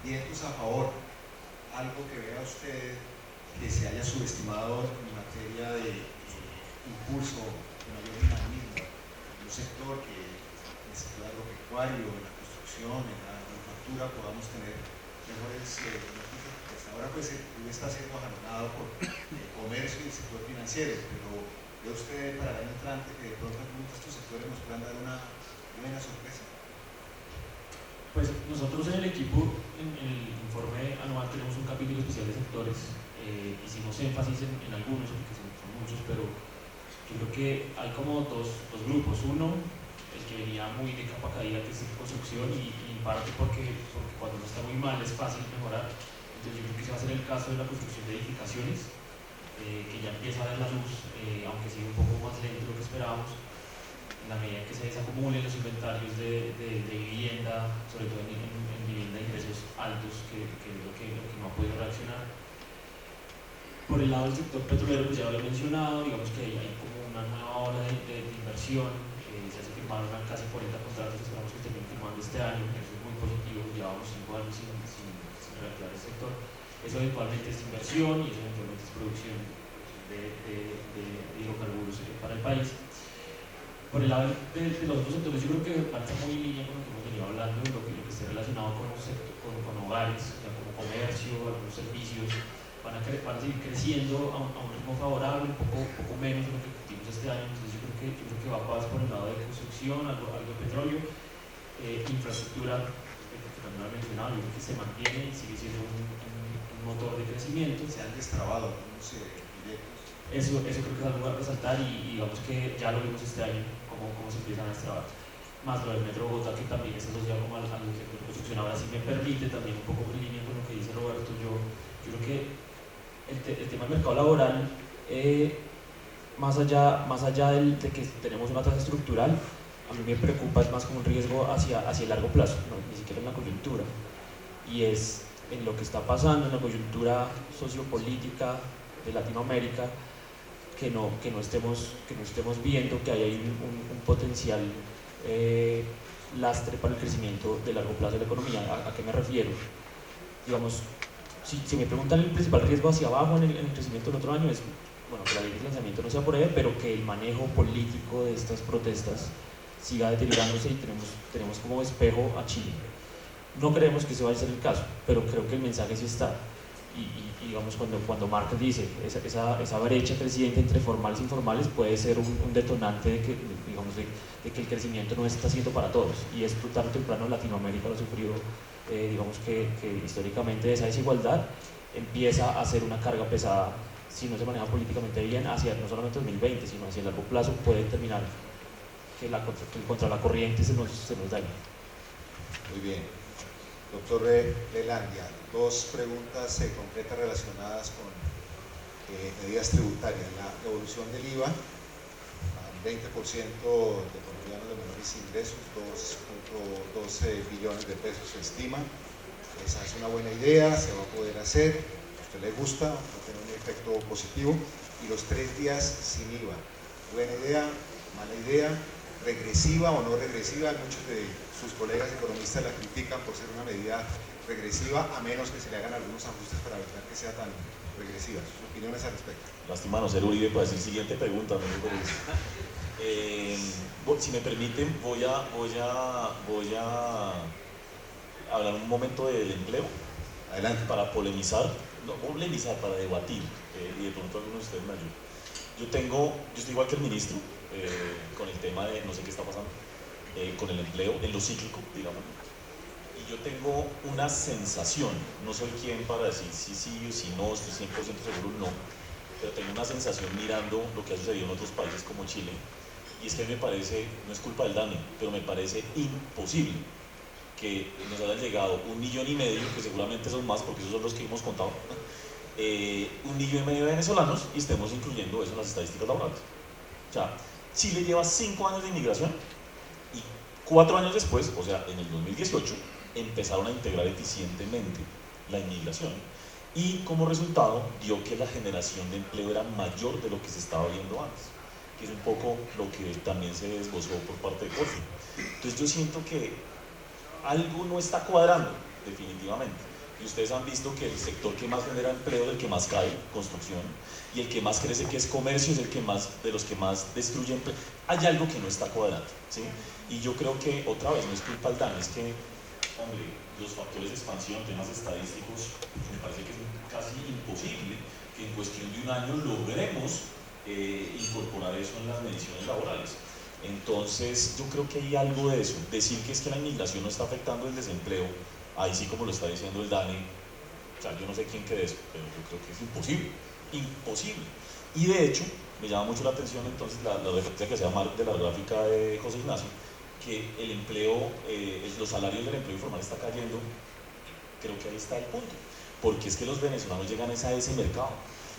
vientos a favor, algo que vea usted que se haya subestimado en materia de impulso de mayor dinamismo en un sector que en el sector agropecuario, en la construcción, en la manufactura podamos tener mejores noticias, porque hasta ahora pues está siendo jalonado por el comercio y el sector financiero, pero ve usted para el año entrante que de pronto algunos de estos sectores nos puedan dar una buena sorpresa. Pues nosotros en el equipo, en el informe anual, tenemos un capítulo especial de sectores. Hicimos énfasis en algunos, porque son muchos, pero yo creo que hay como dos grupos. Uno, el que venía muy de capa caída, que es en construcción, y en parte porque cuando uno está muy mal es fácil mejorar. Entonces yo creo que ese va a ser el caso de la construcción de edificaciones, que ya empieza a ver la luz, aunque sigue un poco más lento de lo que esperábamos. En la medida que se desacumulen los inventarios de vivienda, sobre todo en vivienda de ingresos altos, que es lo que no ha podido reaccionar. Por el lado del sector petrolero, pues ya lo he mencionado, digamos que hay como una nueva ola de inversión, ya se firmaron casi 40 contratos, esperamos que estén firmando este año, eso es muy positivo, llevamos 5 años sin reactivar el sector. Eso eventualmente es inversión y eso eventualmente es producción de hidrocarburos para el país. Por el lado de los otros sectores, yo creo que van a estar muy en línea con lo que hemos venido hablando, lo que esté relacionado con hogares, o sea, como comercio, algunos servicios, van a seguir creciendo a un ritmo favorable, un poco menos de lo que tuvimos este año. Entonces yo creo que va a pasar por el lado de construcción, algo de petróleo, infraestructura, que también lo he mencionado, yo creo que se mantiene y sigue siendo un motor de crecimiento. Se han destrabado algunos proyectos. Eso creo que es algo a resaltar, y digamos que ya lo vimos este año, cómo se empiezan a destrabar. Más lo del Metro Bogotá, que también es asociado como al sector de construcción. Ahora sí me permite también un poco en línea con lo que dice Roberto, yo creo que el tema del mercado laboral, más allá de que tenemos una tasa estructural, a mí me preocupa es más como un riesgo hacia el largo plazo, ¿no? Ni siquiera en la coyuntura, y es en lo que está pasando en la coyuntura sociopolítica de Latinoamérica, que no estemos viendo que hay un potencial lastre para el crecimiento de largo plazo de la economía. ¿A qué me refiero? Digamos, si me preguntan el principal riesgo hacia abajo en el crecimiento del otro año es, bueno, que la ley de financiamiento no se apruebe, pero que el manejo político de estas protestas siga deteriorándose, y tenemos como espejo a Chile. No creemos que ese vaya a ser el caso, pero creo que el mensaje sí está. Y digamos, cuando Marc dice esa brecha creciente entre formales e informales puede ser un detonante de que el crecimiento no está siendo para todos, y esto tarde o temprano Latinoamérica lo ha sufrido. Digamos que históricamente esa desigualdad empieza a ser una carga pesada si no se maneja políticamente bien hacia no solamente 2020, sino hacia el largo plazo. Puede terminar que contra la corriente se nos dañe. Muy bien. Doctor Lelandia, dos preguntas concretas relacionadas con medidas tributarias. La evolución del IVA, de colombianos de menores ingresos, 12 billones de pesos se estima. Esa es una buena idea, se va a poder hacer, a usted le gusta, va a tener un efecto positivo. Y los 3 días sin IVA, buena idea, mala idea, regresiva o no regresiva. Muchos de sus colegas economistas la critican por ser una medida regresiva, a menos que se le hagan algunos ajustes para evitar que sea tan regresiva. ¿Sus opiniones al respecto? Lástima no ser Uribe para decir siguiente pregunta. Si me permiten, voy a hablar un momento del empleo. Adelante. Para polemizar, no polemizar, para debatir, y de pronto algunos de ustedes me ayudan. Yo estoy igual que el ministro, con el tema de no sé qué está pasando, con el empleo, en lo cíclico, digamos. Y yo tengo una sensación, no soy quien para decir sí o si no, estoy 100% seguro, no, pero tengo una sensación mirando lo que ha sucedido en otros países como Chile, y es que me parece, no es culpa del DANE, pero me parece imposible que nos hayan llegado 1,5 millones, que seguramente son más porque esos son los que hemos contado, 1,5 millones de venezolanos, y estemos incluyendo eso en las estadísticas laborales. O sea, Chile lleva 5 años de inmigración y 4 años después, o sea, en el 2018, empezaron a integrar eficientemente la inmigración, y como resultado dio que la generación de empleo era mayor de lo que se estaba viendo antes, que es un poco lo que también se esbozó por parte de Corfo. Entonces yo siento que algo no está cuadrando, definitivamente. Y ustedes han visto que el sector que más genera empleo es el que más cae, construcción, y el que más crece, que es comercio, es de los que más destruye empleo. Hay algo que no está cuadrando, ¿sí? Y yo creo que, otra vez, no es culpa del DANE, es que, hombre, los factores de expansión, temas estadísticos, me parece que es casi imposible que en cuestión de un año logremos incorporar eso en las mediciones laborales. Entonces yo creo que hay algo de eso. Decir que es que la inmigración no está afectando el desempleo, ahí sí, como lo está diciendo el DANE, o sea, yo no sé quién cree eso, pero yo creo que es imposible. Y de hecho me llama mucho la atención entonces la referencia que se llama de la gráfica de José Ignacio, que el empleo, los salarios del empleo informal está cayendo. Creo que ahí está el punto, porque es que los venezolanos llegan a ese mercado.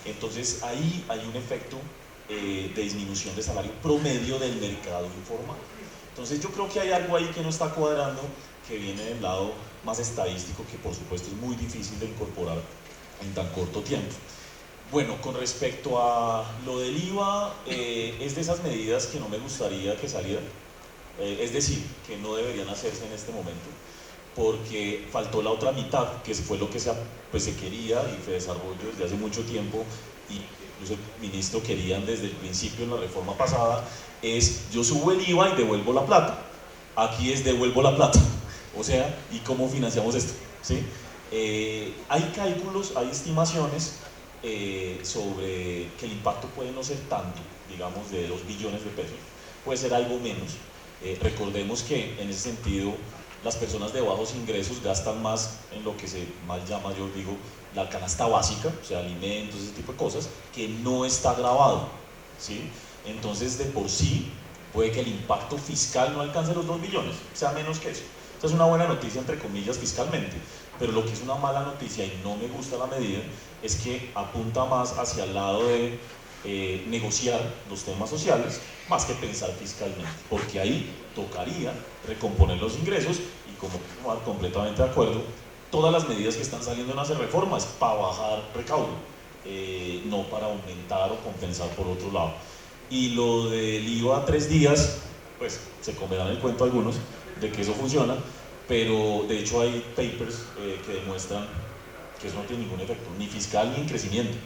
Entonces ahí hay un efecto de disminución de salario promedio del mercado informal. Entonces yo creo que hay algo ahí que no está cuadrando, que viene del lado más estadístico, que por supuesto es muy difícil de incorporar en tan corto tiempo. Bueno, con respecto a lo del IVA, es de esas medidas que no me gustaría que salieran, es decir, que no deberían hacerse en este momento, porque faltó la otra mitad, que fue lo que se quería y se desarrolló desde hace mucho tiempo, y incluso el ministro querían desde el principio en la reforma pasada, es yo subo el IVA y devuelvo la plata. Aquí es devuelvo la plata, o sea, ¿y cómo financiamos esto? ¿Sí? Hay cálculos, hay estimaciones sobre que el impacto puede no ser tanto, digamos, de 2 billones de pesos, puede ser algo menos. Recordemos que en ese sentido las personas de bajos ingresos gastan más en lo que se mal llama, yo digo, la canasta básica, o sea, alimentos, ese tipo de cosas, que no está grabado, ¿sí? Entonces, de por sí, puede que el impacto fiscal no alcance los 2 billones, sea menos que eso. Esa es una buena noticia, entre comillas, fiscalmente, pero lo que es una mala noticia, y no me gusta la medida, es que apunta más hacia el lado de negociar los temas sociales, más que pensar fiscalmente, porque ahí tocaría recomponer los ingresos, y como completamente de acuerdo, todas las medidas que están saliendo en hacer reformas para bajar recaudo, no para aumentar o compensar por otro lado. Y lo del IVA 3 días, pues se comerán el cuento algunos de que eso funciona, pero de hecho hay papers que demuestran que eso no tiene ningún efecto, ni fiscal ni en crecimiento.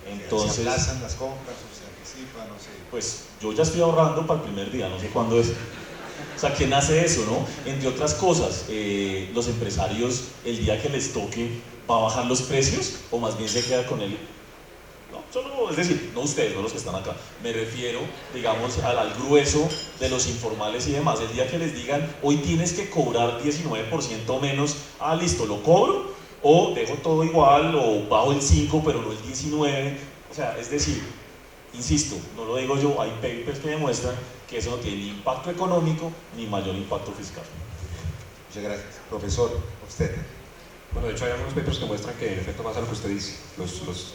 Entonces, se aplazan las compras o se anticipan, no sé. Pues yo ya estoy ahorrando para el primer día, no sé cuándo es. O sea, ¿quién hace eso, no? Entre otras cosas, los empresarios, el día que les toque, ¿va a bajar los precios o más bien se queda con él? No, solo, es decir, no ustedes, no los que están acá. Me refiero, digamos, al grueso de los informales y demás. El día que les digan, hoy tienes que cobrar 19% menos, listo, lo cobro, o dejo todo igual, o bajo el 5, pero no el 19. O sea, es decir, insisto, no lo digo yo, hay papers que demuestran que eso no tiene ni impacto económico ni mayor impacto fiscal. Muchas gracias. Profesor, usted. Bueno, de hecho hay algunos papers que muestran que en efecto pasa lo que usted dice. Los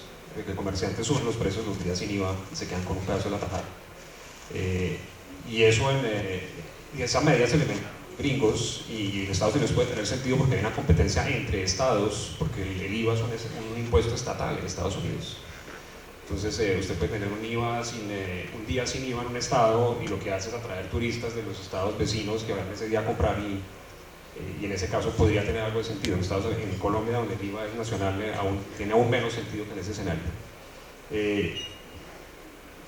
comerciantes suben los precios los días sin IVA y se quedan con un pedazo de la tajada. Y eso y esa medida se le ven gringos, y en Estados Unidos puede tener sentido porque hay una competencia entre estados, porque el IVA es un impuesto estatal en Estados Unidos. Entonces usted puede tener un un día sin IVA en un estado, y lo que hace es atraer turistas de los estados vecinos que van ese día a comprar, y en ese caso podría tener algo de sentido. En Colombia, donde el IVA es nacional, tiene aún menos sentido que en ese escenario.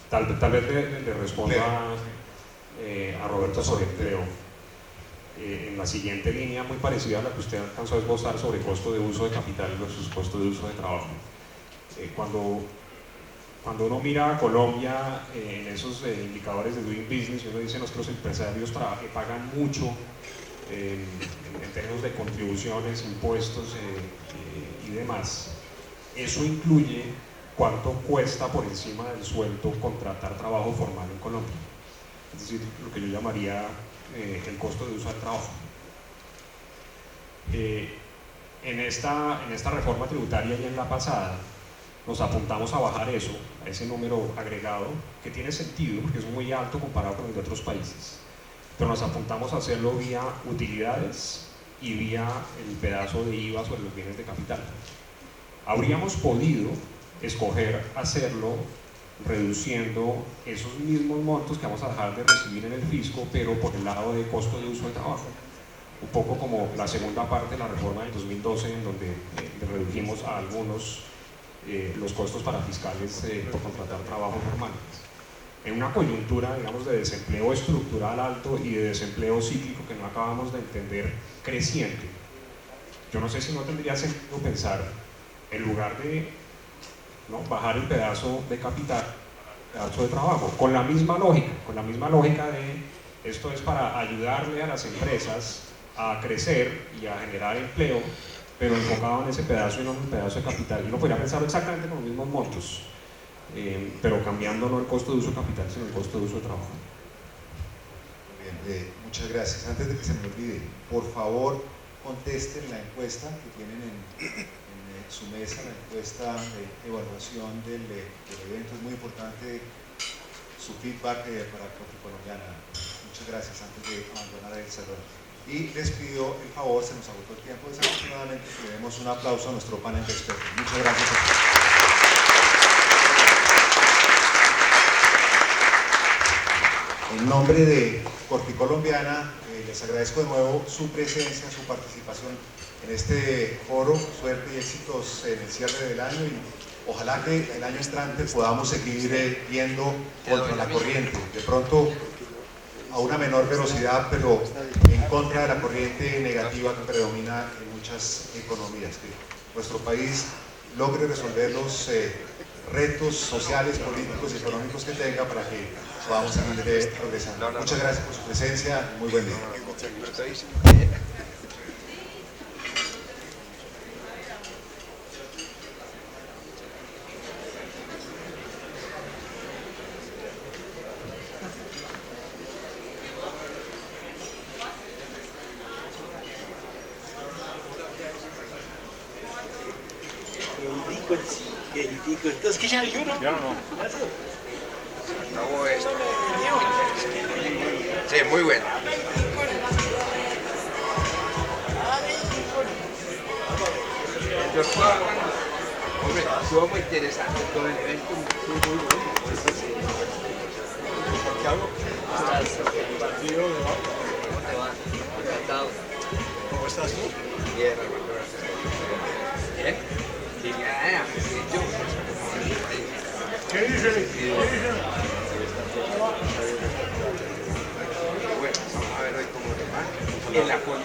Tal vez le responda a Roberto sobre empleo en la siguiente línea, muy parecida a la que usted alcanzó a esbozar sobre costo de uso de capital versus costo de uso de trabajo. Cuando uno mira a Colombia en esos indicadores de Doing Business, uno dice nuestros empresarios pagan mucho en términos de contribuciones, impuestos y demás. Eso incluye cuánto cuesta por encima del sueldo contratar trabajo formal en Colombia. Es decir, lo que yo llamaría el costo de uso del trabajo. En esta reforma tributaria y en la pasada nos apuntamos a bajar eso, a ese número agregado, que tiene sentido porque es muy alto comparado con el de otros países, pero nos apuntamos a hacerlo vía utilidades y vía el pedazo de IVA sobre los bienes de capital. Habríamos podido escoger hacerlo reduciendo esos mismos montos que vamos a dejar de recibir en el fisco, pero por el lado de costo de uso de trabajo, un poco como la segunda parte de la reforma del 2012, en donde redujimos a algunos los costos para fiscales por contratar trabajo normal. En una coyuntura, digamos, de desempleo estructural alto y de desempleo cíclico que no acabamos de entender creciente, yo no sé si no tendría sentido pensar, en lugar de bajar el pedazo de capital, el pedazo de trabajo, con la misma lógica de esto es para ayudarle a las empresas a crecer y a generar empleo, pero enfocado en ese pedazo y no en el pedazo de capital. Y uno podría pensar exactamente con los mismos montos, pero cambiando no el costo de uso de capital, sino el costo de uso de trabajo. Muy bien, muchas gracias. Antes de que se me olvide, por favor, contesten la encuesta que tienen en su mesa, la encuesta de evaluación del evento. Es muy importante su feedback para Corticolombiana. Muchas gracias antes de abandonar el salón. Y les pido el favor, se nos agotó el tiempo desafortunadamente, que le demos un aplauso a nuestro panel de expertos. Muchas gracias a todos. En nombre de Corticolombiana, les agradezco de nuevo su presencia, su participación en este foro. Suerte y éxitos en el cierre del año, y ojalá que el año entrante podamos seguir yendo contra la corriente, de pronto a una menor velocidad, pero en contra de la corriente negativa que predomina en muchas economías. Que nuestro país logre resolver los retos sociales, políticos y económicos que tenga para que podamos seguir progresando. Muchas gracias por su presencia y muy buen día. Entonces, ¿qué ya yo no? Yo no. Acabó esto. Sí, muy bueno. Hombre, estuvo muy interesante todo el evento, muy bueno. ¿Cómo te va? Encantado. ¿Cómo estás tú? Bien, hermano, gracias. ¿Bien? Sí, ya, ¿Qué dice? Bueno, vamos a ver hoy cómo te va. En la foto.